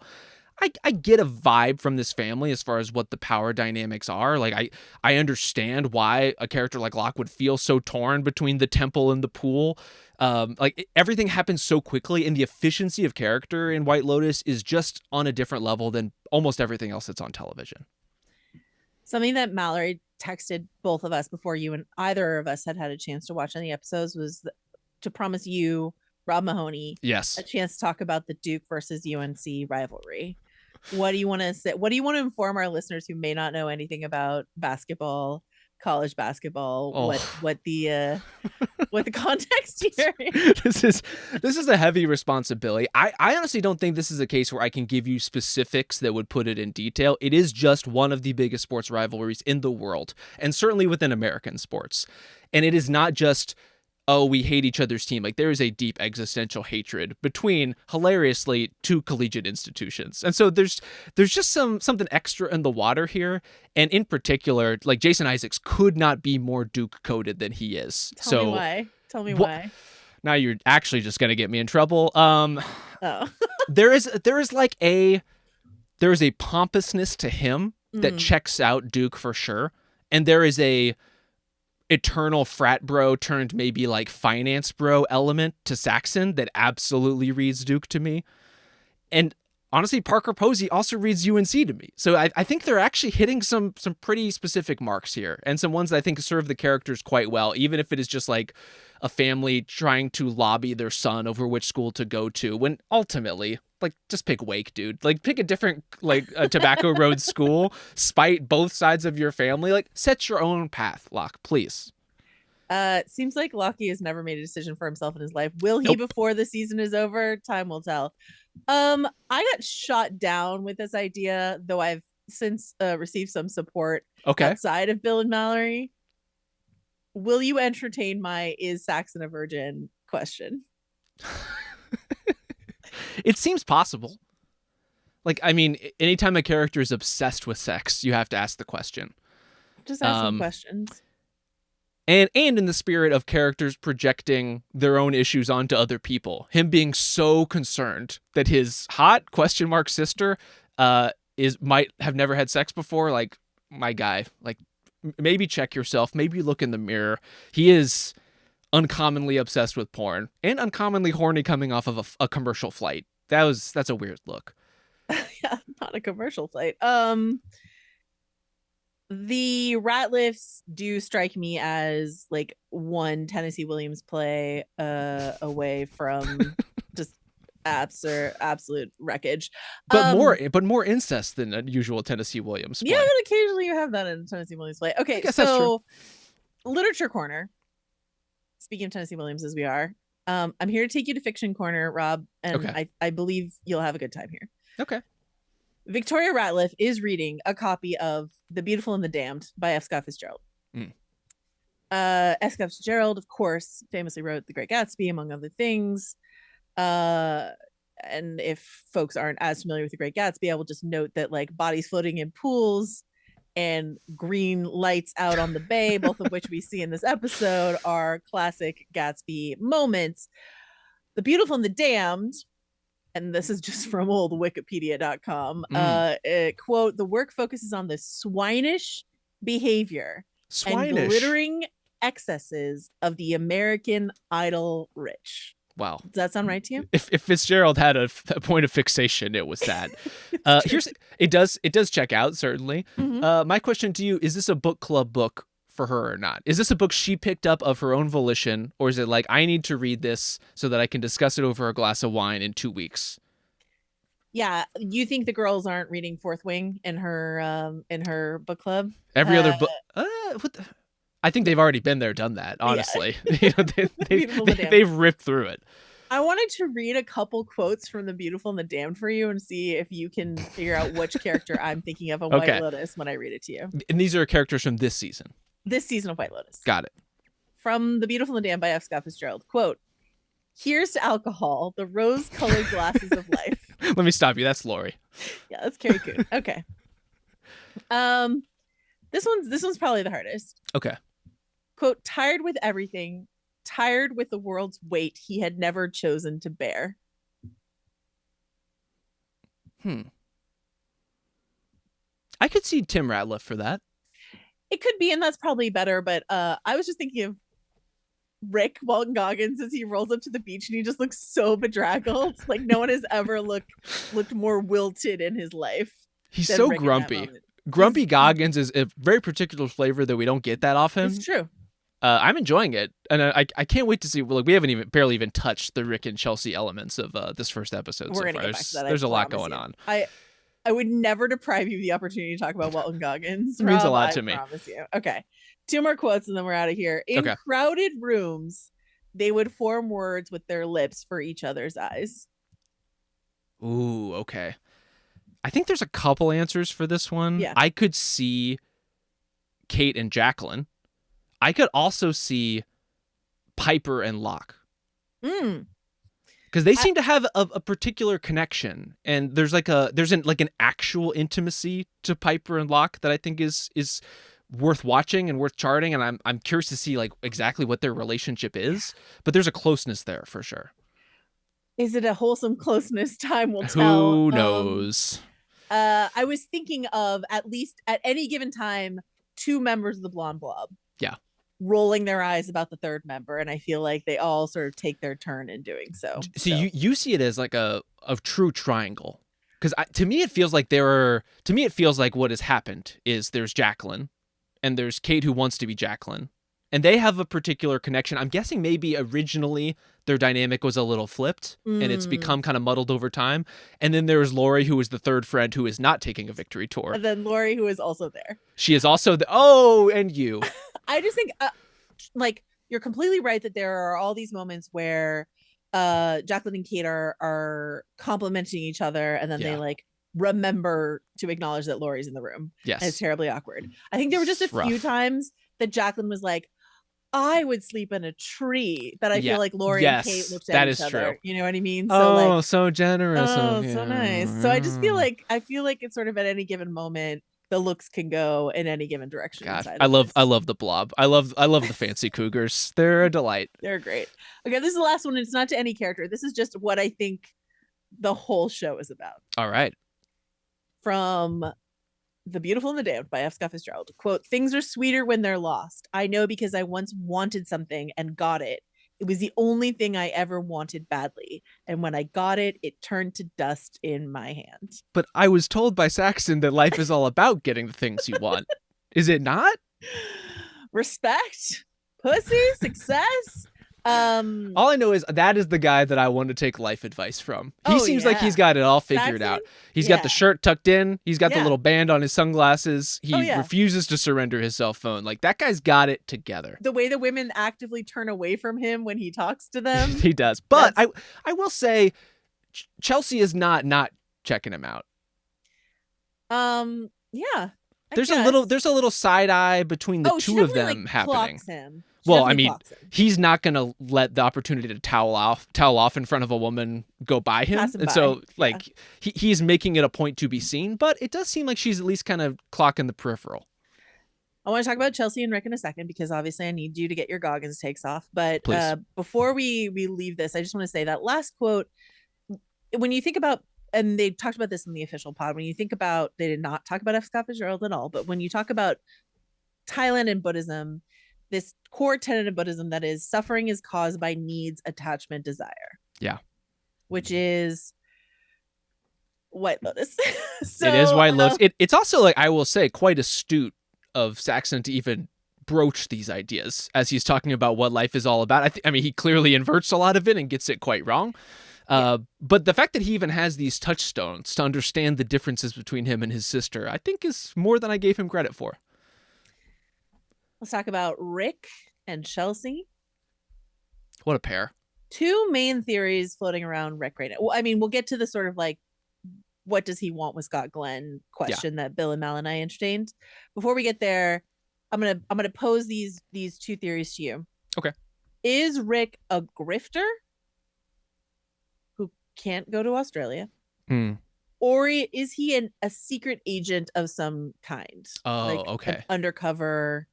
I get a vibe from this family as far as what the power dynamics are. Like I understand why a character like Locke would feel so torn between the temple and the pool. Everything happens so quickly, and the efficiency of character in White Lotus is just on a different level than almost everything else that's on television. Something that Mallory texted both of us before you and either of us had a chance to watch any episodes was to promise you, Rob Mahoney, yes, a chance to talk about the Duke versus UNC rivalry. What do you want to say? What do you want to inform our listeners who may not know anything about basketball, college basketball? Oh. What the context here? This is a heavy responsibility. I honestly don't think this is a case where I can give you specifics that would put it in detail. It is just one of the biggest sports rivalries in the world, and certainly within American sports. And it is not just, oh, we hate each other's team. Like, there is a deep existential hatred between, hilariously, two collegiate institutions. And so there's just something extra in the water here. And in particular, like, Jason Isaacs could not be more Duke coded than he is. Tell me why. Tell me why. Now you're actually just gonna get me in trouble. Oh. there is a pompousness to him that checks out Duke for sure. And there is a eternal frat bro turned maybe like finance bro element to Saxon that absolutely reads Duke to me. And honestly, Parker Posey also reads UNC to me. So I think they're actually hitting some pretty specific marks here, and some ones that I think serve the characters quite well, even if it is just like a family trying to lobby their son over which school to go to, when ultimately, like, just pick Wake, dude. Like, pick a different, like, a Tobacco Road school, spite both sides of your family. Like, set your own path, Locke, please. Seems like Lockie has never made a decision for himself in his life. Will he before the season is over? Time will tell. I got shot down with this idea, though I've since received some support outside of Bill and Mallory. Will you entertain my "is Saxon a virgin" question? It seems possible. Like, I mean, anytime a character is obsessed with sex, you have to ask the question. Just asking questions. And in the spirit of characters projecting their own issues onto other people, him being so concerned that his hot ? Sister might have never had sex before. Like, my guy, like, maybe check yourself. Maybe look in the mirror. He is uncommonly obsessed with porn and uncommonly horny coming off of a commercial flight. That's a weird look. Yeah, not a commercial flight. The Ratliffs do strike me as like one Tennessee Williams play away from just absolute wreckage. But more incest than a usual Tennessee Williams play. Yeah, but occasionally you have that in Tennessee Williams play. Okay, so Literature Corner. Speaking of Tennessee Williams, as we are, I'm here to take you to Fiction Corner, Rob, and I believe you'll have a good time here. Okay. Victoria Ratliff is reading a copy of The Beautiful and the Damned by F. Scott Fitzgerald. F. Scott Fitzgerald, of course, famously wrote The Great Gatsby, among other things. And if folks aren't as familiar with The Great Gatsby, I will just note that, like, bodies floating in pools and green lights out on the bay, both of which we see in this episode, are classic Gatsby moments. The Beautiful and the Damned, and this is just from old wikipedia.com, quote, the work focuses on the swinish behavior and glittering excesses of the American idle rich. Wow. Does that sound right to you? If Fitzgerald had a point of fixation, it was that. It does check out, certainly. My question to you, is this a book club book for her or not? Is this a book she picked up of her own volition, or is it like, I need to read this so that I can discuss it over a glass of wine in 2 weeks? Yeah, you think the girls aren't reading Fourth Wing in her book club? Every other book. I think they've already been there, done that. Honestly, yeah. They've ripped through it. I wanted to read a couple quotes from The Beautiful and the Damned for you and see if you can figure out which character I'm thinking of on White Lotus when I read it to you. And these are characters from this season. this season of White Lotus. Got it. From The Beautiful and the Damned by F. Scott Fitzgerald. Quote, here's to alcohol, the rose-colored glasses of life. Let me stop you. That's Lori. Yeah, that's Carrie Coon. Okay. This one's probably the hardest. Okay. Quote, tired with everything, tired with the world's weight he had never chosen to bear. I could see Tim Ratliff for that. It could be, and that's probably better, but I was just thinking of Rick Walton Goggins as he rolls up to the beach and he just looks so bedraggled. Like no one has ever looked more wilted in his life. He's so Rick grumpy. Grumpy Goggins is a very particular flavor that we don't get that often. It's true. I'm enjoying it, and I can't wait to see. Like, we haven't barely even touched the Rick and Chelsea elements of this first episode. We're so gonna far. get back to that. There's a lot going on. I would never deprive you of the opportunity to talk about Walton Goggins. It means a lot I to me. Promise you. Okay, 2 more quotes and then we're out of here. In Okay. crowded rooms, they would form words with their lips for each other's eyes. Ooh, okay. I think there's a couple answers for this one. Yeah. I could see Kate and Jacqueline. I could also see Piper and Locke. Because they seem to have a particular connection, and there's an actual intimacy to Piper and Locke that I think is worth watching and worth charting, and I'm curious to see like exactly what their relationship is. But there's a closeness there for sure. Is it a wholesome closeness? Time will tell. Who knows? I was thinking of at least at any given time 2 members of the Blond Blob. Yeah. Rolling their eyes about the third member, and I feel like they all sort of take their turn in doing so. You see it as like a true triangle, because to me it feels like what has happened is there's Jacqueline and there's Kate who wants to be Jacqueline, and they have a particular connection. I'm guessing maybe originally their dynamic was a little flipped and it's become kind of muddled over time, and then there's Lori, who is the third friend who is not taking a victory tour, and then Lori, who is also there. She is also and you. I just think like you're completely right that there are all these moments where Jacqueline and Kate are complimenting each other, and then they like remember to acknowledge that Lori's in the room. Yes. And it's terribly awkward. I think there were just a few times that Jacqueline was like, I would sleep in a tree, that I feel like Lori and Kate looked at each other. True. You know what I mean? So so generous. So nice. So I just feel like it's sort of at any given moment the looks can go in any given direction. God, I love the Blob. I love the fancy cougars. They're a delight. They're great. Okay, this is the last one. It's not to any character. This is just what I think the whole show is about. All right. From The Beautiful and the Damned by F. Scott Fitzgerald. Quote, things are sweeter when they're lost. I know because I once wanted something and got it. It was the only thing I ever wanted badly. And when I got it, it turned to dust in my hand. But I was told by Saxon that life is all about getting the things you want. Is it not? Respect, pussy, success. All I know is that is the guy that I want to take life advice from. He seems like he's got it all figured out. He's got the shirt tucked in. He's got the little band on his sunglasses. He refuses to surrender his cell phone. Like, that guy's got it together. The way the women actively turn away from him when he talks to them. He does. But I will say Chelsea is not checking him out. Yeah. There's a little side eye between the two of them happening. Him. Well, I mean, he's not going to let the opportunity to towel off in front of a woman go by him. And so, like, he's making it a point to be seen, but it does seem like she's at least kind of clocking the peripheral. I want to talk about Chelsea and Rick in a second, because obviously I need you to get your Goggins takes off. But before we leave this, I just want to say that last quote, when you think about, and they talked about this in the official pod, when you think about, they did not talk about F. Scott Fitzgerald at all, but when you talk about Thailand and Buddhism, this core tenet of Buddhism that is suffering is caused by needs, attachment, desire. Yeah. Which is White Lotus. So, it is White Lotus. It's also, like, I will say, quite astute of Saxon to even broach these ideas as he's talking about what life is all about. I mean, he clearly inverts a lot of it and gets it quite wrong. But the fact that he even has these touchstones to understand the differences between him and his sister, I think is more than I gave him credit for. Let's talk about Rick and Chelsea. What a pair. Two main theories floating around Rick right now. Well, I mean, we'll get to the sort of like, what does he want with Scott Glenn question that Bill and Mal and I entertained. Before we get there, I'm gonna pose these two theories to you. Okay. Is Rick a grifter who can't go to Australia? Hmm. Or is he a secret agent of some kind? Oh, Like an okay. undercover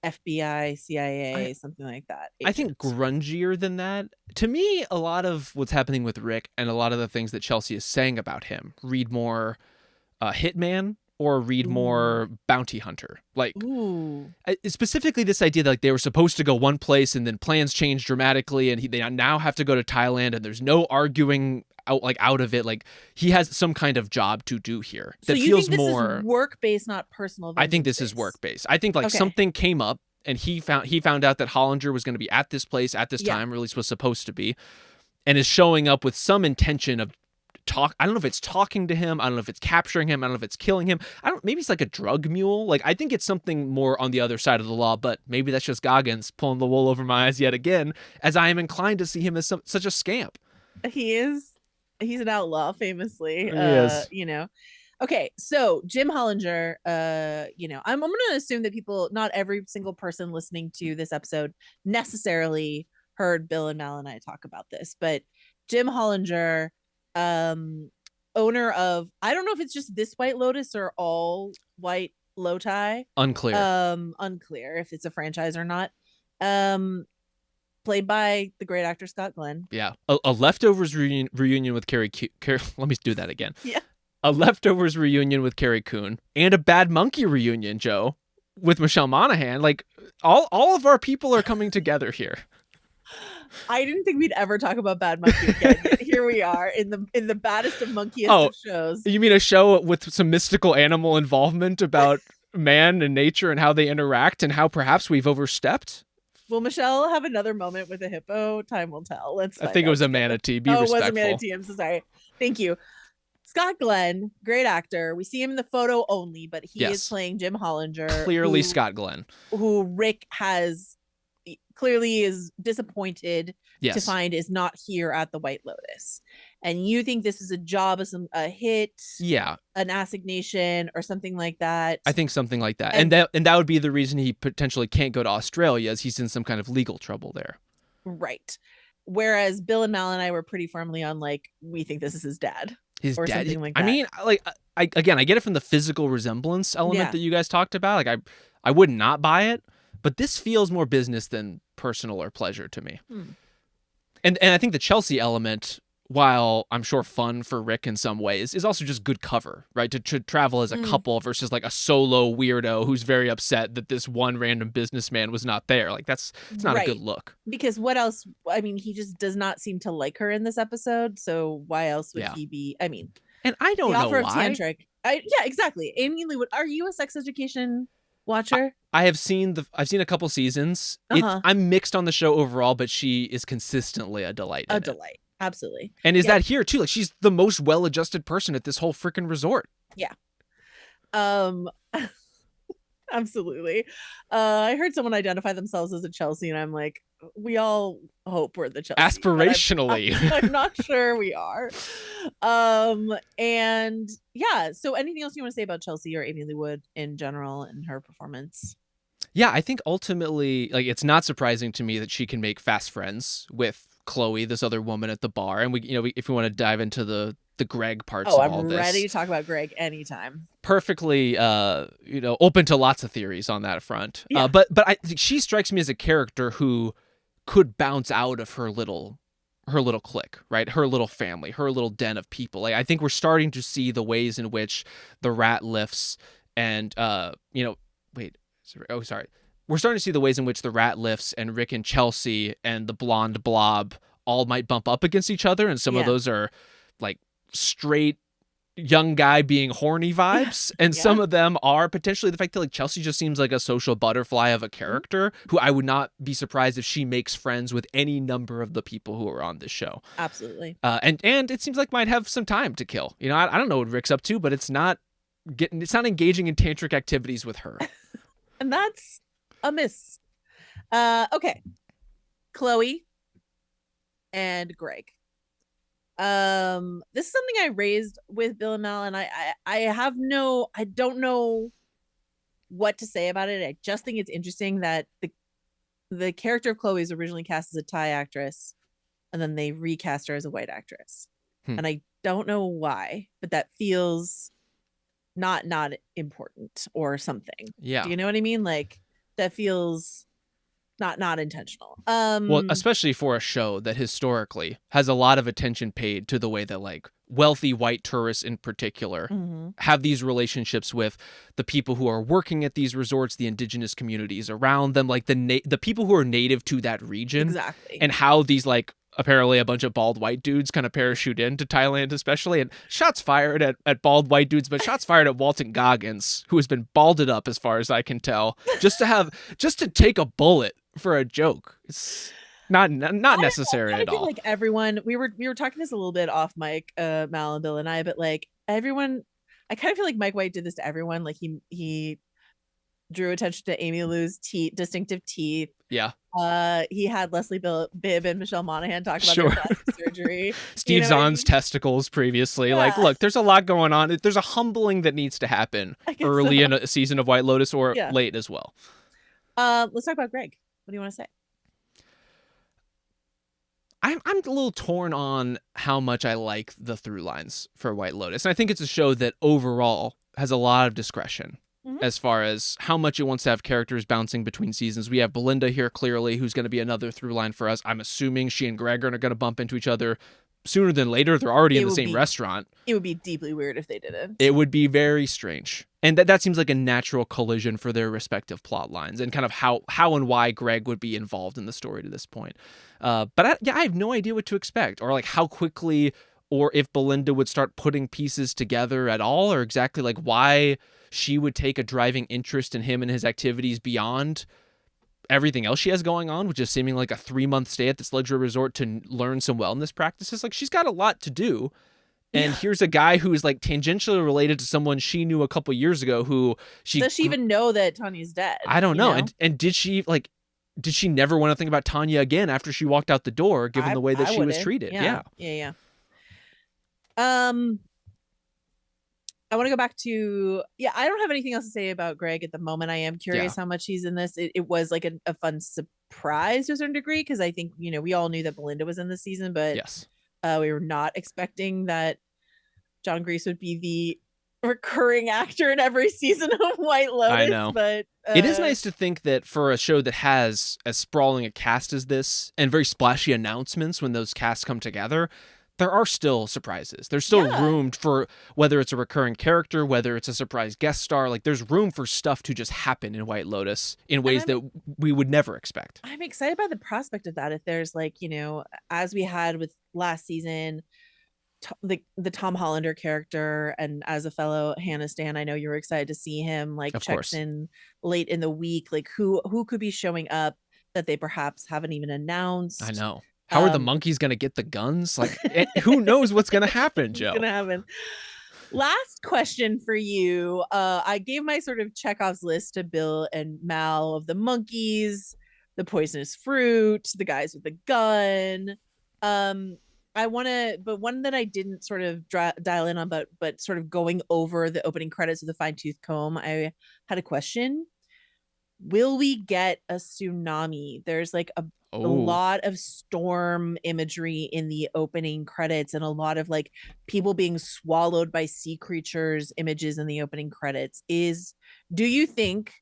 FBI, CIA, something like that. I think agent? grungier than that. To me, a lot of what's happening with Rick and a lot of the things that Chelsea is saying about him read more hitman or read more bounty hunter. Like Ooh. specifically this idea that like they were supposed to go one place and then plans changed dramatically and they now have to go to Thailand and there's no arguing out of it. Like he has some kind of job to do here So that you feels think this more is work based, not personal? I think this vengeance is based? work based. I think like Okay. something came up and he found out that Hollinger was going to be at this place at this Yeah. time, or at least was supposed to be, and is showing up with some intention of I don't know if it's talking to him, I don't know if it's capturing him, I don't know if it's killing him. Maybe it's like a drug mule. Like I think it's something more on the other side of the law, but maybe that's just Goggins pulling the wool over my eyes yet again, as I am inclined to see him as such a scamp. He is. He's an outlaw, famously. Yes. You know. Okay, so Jim Hollinger, you know, I'm gonna assume that not every single person listening to this episode necessarily heard Bill and Mal and I talk about this, but Jim Hollinger, owner of, I don't know if it's just this White Lotus or all White Loti. Unclear. Unclear if it's a franchise or not. Played by the great actor Scott Glenn. Yeah, a leftovers reunion with Carrie. Let me do that again. Yeah. A leftovers reunion with Carrie Coon and a Bad Monkey reunion, Joe, with Michelle Monaghan. Like all of our people are coming together here. I didn't think we'd ever talk about Bad Monkey again. Here we are in the baddest of monkeyiest of shows. You mean a show with some mystical animal involvement about man and nature and how they interact and how perhaps we've overstepped? Will Michelle have another moment with a hippo? Time will tell. I think it was a manatee. Be respectful. It was a manatee. I'm so sorry. Thank you. Scott Glenn, great actor. We see him in the photo only, but he is playing Jim Hollinger. Clearly Scott Glenn. Who Rick has clearly is disappointed to find is not here at the White Lotus. And you think this is a job, a hit, an assignation or something like that? I think something like that. And that would be the reason he potentially can't go to Australia, as he's in some kind of legal trouble there. Right. Whereas Bill and Mal and I were pretty firmly on like, we think this is his dad. His or dad. Something like that. I mean, like I get it from the physical resemblance element that you guys talked about. Like I would not buy it, but this feels more business than personal or pleasure to me. And I think the Chelsea element, while I'm sure fun for Rick in some ways, is also just good cover, right? To travel as a couple versus like a solo weirdo who's very upset that this one random businessman was not there. Like it's not a good look. Because what else? I mean, he just does not seem to like her in this episode. So why else would he be? I mean, and I don't know why. Yeah, exactly. Amy Lee Wood, are you a Sex Education watcher? I have seen a couple seasons. I'm mixed on the show overall, but she is consistently a delight. Delight. Absolutely. And is that here too? Like she's the most well-adjusted person at this whole freaking resort. Yeah. Absolutely. I heard someone identify themselves as a Chelsea, and I'm like, we all hope we're the Chelsea. Aspirationally. I'm not sure we are. And yeah, so anything else you want to say about Chelsea or Amy Lee Wood in general and her performance? Yeah, I think ultimately, like, it's not surprising to me that she can make fast friends with Chloe, this other woman at the bar. And if we want to dive into the Greg parts of all this. I'm ready to talk about Greg anytime. Perfectly, open to lots of theories on that front. Yeah. But she strikes me as a character who could bounce out of her little clique, right? Her little family, her little den of people. Like, I think we're starting to see the ways in which the rat lifts and, we're starting to see the ways in which the rat lifts and Rick and Chelsea and the blonde blob all might bump up against each other. And some of those are like straight young guy being horny vibes. And some of them are potentially the fact that like Chelsea just seems like a social butterfly of a character who I would not be surprised if she makes friends with any number of the people who are on this show. Absolutely. And it seems like might have some time to kill. I don't know what Rick's up to, but it's not engaging in tantric activities with her. And that's a miss. Okay. Chloe and Greg. This is something I raised with Bill and Mal, and I don't know what to say about it. I just think it's interesting that the character of Chloe is originally cast as a Thai actress, and then they recast her as a white actress. And I don't know why, but that feels not important or something. Yeah. Do you know what I mean? Like that feels not intentional. Well, especially for a show that historically has a lot of attention paid to the way that like wealthy white tourists in particular have these relationships with the people who are working at these resorts, the indigenous communities around them, like the people who are native to that region. Exactly. And how these like apparently a bunch of bald white dudes kind of parachute into Thailand, especially, and shots fired at bald white dudes, but shots fired at Walton Goggins, who has been balded up as far as I can tell, just to take a bullet for a joke. It's not necessary at all. Like everyone, we were talking this a little bit off mic, Mal and Bill and I, but like everyone, I kind of feel like Mike White did this to everyone. Like he drew attention to Amy Lou's distinctive teeth. Yeah. He had Leslie Bibb and Michelle Monaghan talk about their plastic surgery. Steve Zahn's testicles previously. Yeah. Like, look, there's a lot going on. There's a humbling that needs to happen early in a season of White Lotus or late as well. Let's talk about Greg. What do you want to say? I'm a little torn on how much I like the through lines for White Lotus. And I think it's a show that overall has a lot of discretion as far as how much it wants to have characters bouncing between seasons. We have Belinda here clearly, who's going to be another through line for us. I'm assuming she and Greg are going to bump into each other sooner than later. They're already in the same restaurant. It would be deeply weird if they didn't. It would be very strange. And that seems like a natural collision for their respective plot lines and kind of how and why Greg would be involved in the story to this point. But I have no idea what to expect, or like how quickly, or if Belinda would start putting pieces together at all, or exactly like why she would take a driving interest in him and his activities beyond everything else she has going on, which is seeming like a 3-month stay at this luxury resort to learn some wellness practices. Like, she's got a lot to do. And here's a guy who is like tangentially related to someone she knew a couple years ago who does she even know that Tanya's dead? I don't know. And did she never want to think about Tanya again after she walked out the door, given the way that she was treated? Yeah. I want to go back to, I don't have anything else to say about Greg at the moment. I am curious how much he's in this. It was like a fun surprise to a certain degree, because I think, we all knew that Belinda was in this season, but we were not expecting that John Grease would be the recurring actor in every season of White Lotus. I know. But it is nice to think that for a show that has as sprawling a cast as this and very splashy announcements when those casts come together, there are still surprises. There's still room for, whether it's a recurring character, whether it's a surprise guest star, like there's room for stuff to just happen in White Lotus in ways that we would never expect. I'm excited by the prospect of that. If there's like, as we had with last season, the Tom Hollander character, and as a fellow Hannah stan, I know you were excited to see him checks in late in the week. Like who could be showing up that they perhaps haven't even announced. I know. How are the monkeys going to get the guns? Like, who knows what's going to happen, Joe? What's going to happen? Last question for you. I gave my sort of Chekhov's list to Bill and Mal of the monkeys, the poisonous fruit, the guys with the gun. But one that I didn't sort of dial in on, but sort of going over the opening credits of the fine-tooth comb, I had a question. Will we get a tsunami? There's like a lot of storm imagery in the opening credits, and a lot of like people being swallowed by sea creatures images in the opening credits. Do you think,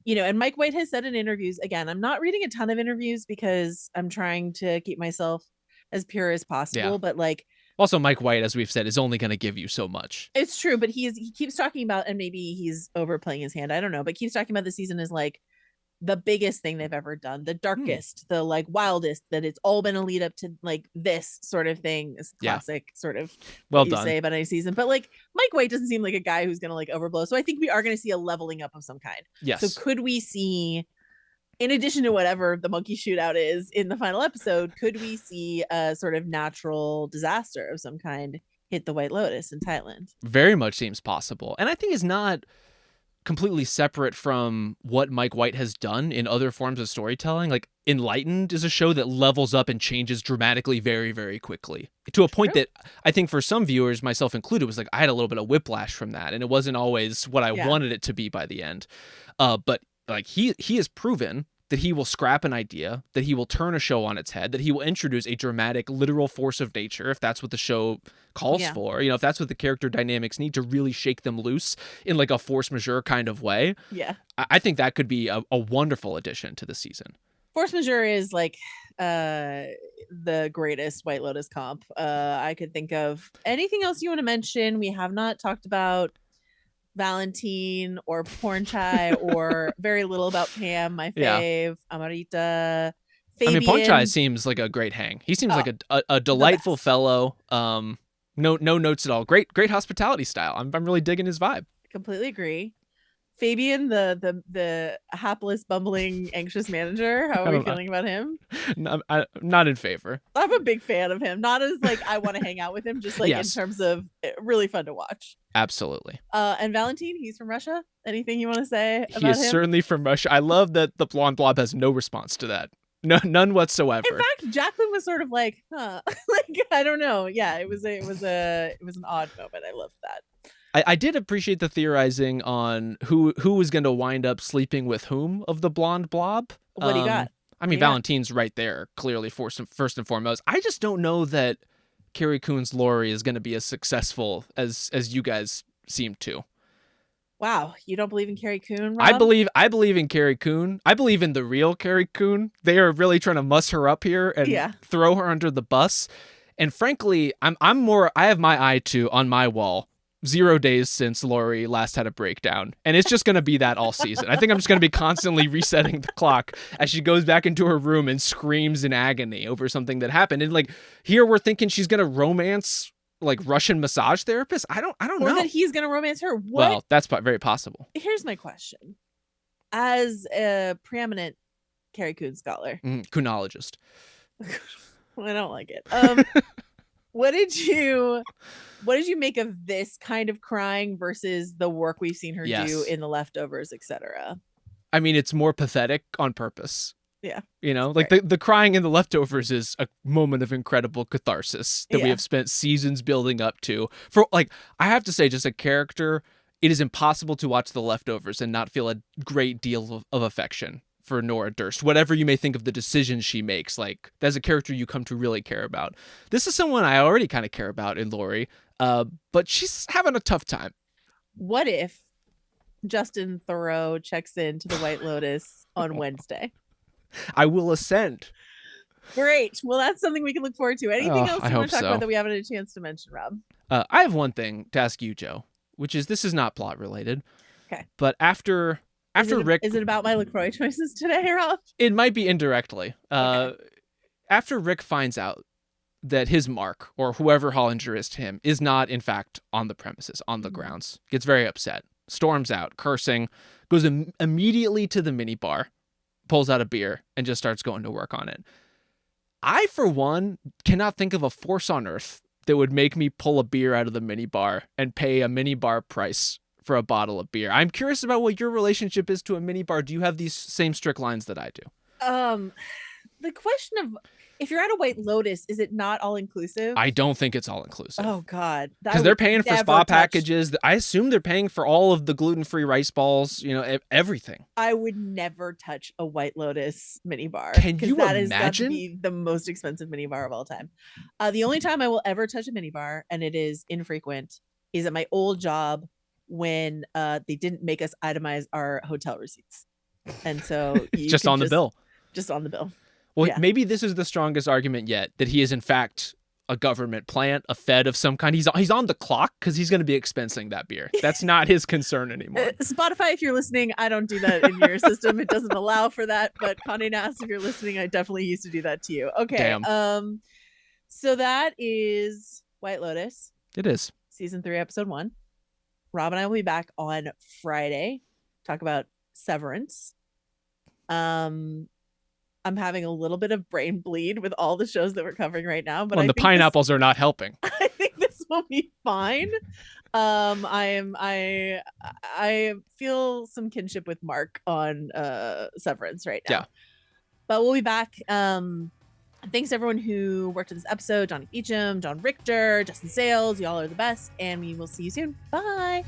and Mike White has said in interviews, again, I'm not reading a ton of interviews because I'm trying to keep myself as pure as possible, but like, also Mike White, as we've said, is only going to give you so much. It's true, but he keeps talking about, and maybe he's overplaying his hand, I don't know, but keeps talking about the season as like the biggest thing they've ever done, the darkest, the like wildest, that it's all been a lead up to like this sort of thing. Is classic sort of well you done say about any season, but like Mike White doesn't seem like a guy who's gonna like overblow, so I think we are gonna see a leveling up of some kind. So could we see, in addition to whatever the monkey shootout is in the final episode, could we see a sort of natural disaster of some kind hit the White Lotus in Thailand? Very much seems possible, and I think is not completely separate from what Mike White has done in other forms of storytelling. Like, Enlightened is a show that levels up and changes dramatically very, very quickly, to a point that I think for some viewers, myself included, was like I had a little bit of whiplash from that, and it wasn't always what I wanted it to be by the end. But like he has proven that he will scrap an idea, that he will turn a show on its head, that he will introduce a dramatic, literal force of nature if that's what the show calls for. You know, if that's what the character dynamics need to really shake them loose in like a force majeure kind of way. Yeah. I think that could be a wonderful addition to the season. Force majeure is like the greatest White Lotus comp. I could think of. Anything else you want to mention? We have not talked about Valentine or Porn Chai or very little about Pam, my fave, Amarita, Fabian. I mean, Porn Chai seems like a great hang. He seems like a delightful fellow. No notes at all. Great hospitality style. I'm really digging his vibe. Completely agree. Fabian, the hapless, bumbling, anxious manager. How are we feeling about him? Not in favor. I'm a big fan of him. Not as like I want to hang out with him, just like in terms of really fun to watch. Absolutely. And Valentine, he's from Russia. Anything you want to say about him? He is certainly from Russia. I love that the Blond Blob has no response to that. No, none whatsoever. In fact, Jacqueline was sort of like, huh, like I don't know. Yeah, it was an odd moment. I loved that. I did appreciate the theorizing on who was going to wind up sleeping with whom of the Blond Blob. What do you got? I mean, Valentine's right there, clearly first and foremost. I just don't know that Carrie Coon's Laurie is going to be as successful as you guys seem to. Wow, you don't believe in Carrie Coon, Rob? I believe in Carrie Coon. I believe in the real Carrie Coon. They are really trying to muss her up here and throw her under the bus. And frankly, I have my eye on my wall. 0 days since Laurie last had a breakdown, and it's just going to be that all season. I think I'm just going to be constantly resetting the clock as she goes back into her room and screams in agony over something that happened. And like here, we're thinking she's going to romance like Russian massage therapists. I don't know. Or that he's going to romance her. What? Well, that's very possible. Here's my question: as a preeminent Carrie Coon scholar, Coonologist. I don't like it. What did you make of this kind of crying versus the work we've seen her do in The Leftovers, etc.? I mean, it's more pathetic on purpose. Yeah. You know, like the crying in The Leftovers is a moment of incredible catharsis that we have spent seasons building up to. For like, I have to say, just a character, it is impossible to watch The Leftovers and not feel a great deal of affection for Nora Durst, whatever you may think of the decisions she makes. Like, that's a character you come to really care about. This is someone I already kind of care about in Laurie, but she's having a tough time. What if Justin Theroux checks into the White Lotus on Wednesday? I will ascend. Great. Well, that's something we can look forward to. Anything else you want to talk about that we haven't had a chance to mention, Rob? I have one thing to ask you, Joe, which is this is not plot related. Okay. But after Rick... Is it about my LaCroix choices today, Rob? It might be indirectly. Okay. After Rick finds out that his mark, or whoever Hollinger is to him, is not, in fact, on the premises, on the grounds, gets very upset, storms out, cursing, goes immediately to the minibar, pulls out a beer, and just starts going to work on it. I, for one, cannot think of a force on earth that would make me pull a beer out of the minibar and pay a minibar price for a bottle of beer. I'm curious about what your relationship is to a minibar. Do you have these same strict lines that I do? The question of if you're at a White Lotus, is it not all inclusive? I don't think it's all inclusive. Oh God, because they're paying for spa packages. I assume they're paying for all of the gluten-free rice balls. You know, everything. I would never touch a White Lotus minibar. Can you that imagine? Is got to be the most expensive minibar of all time. The only time I will ever touch a minibar, and it is infrequent, is at my old job when they didn't make us itemize our hotel receipts, and so just on the bill. Just on the bill. Well, maybe this is the strongest argument yet, that he is in fact a government plant, a Fed of some kind. He's on the clock because he's going to be expensing that beer. That's not his concern anymore. Spotify, if you're listening, I don't do that in your system. It doesn't allow for that. But Conde Nast, if you're listening, I definitely used to do that to you. Okay. Damn. So that is White Lotus. It is. Season 3, episode 1. Rob and I will be back on Friday. Talk about Severance. I'm having a little bit of brain bleed with all the shows that we're covering right now, but the pineapples are not helping. I think this will be fine. I feel some kinship with Mark on Severance right now. But we'll be back. Thanks everyone who worked on this episode. Johnny Beacham, John Richter, Justin Sayles. Y'all are the best. And we will see you soon. Bye.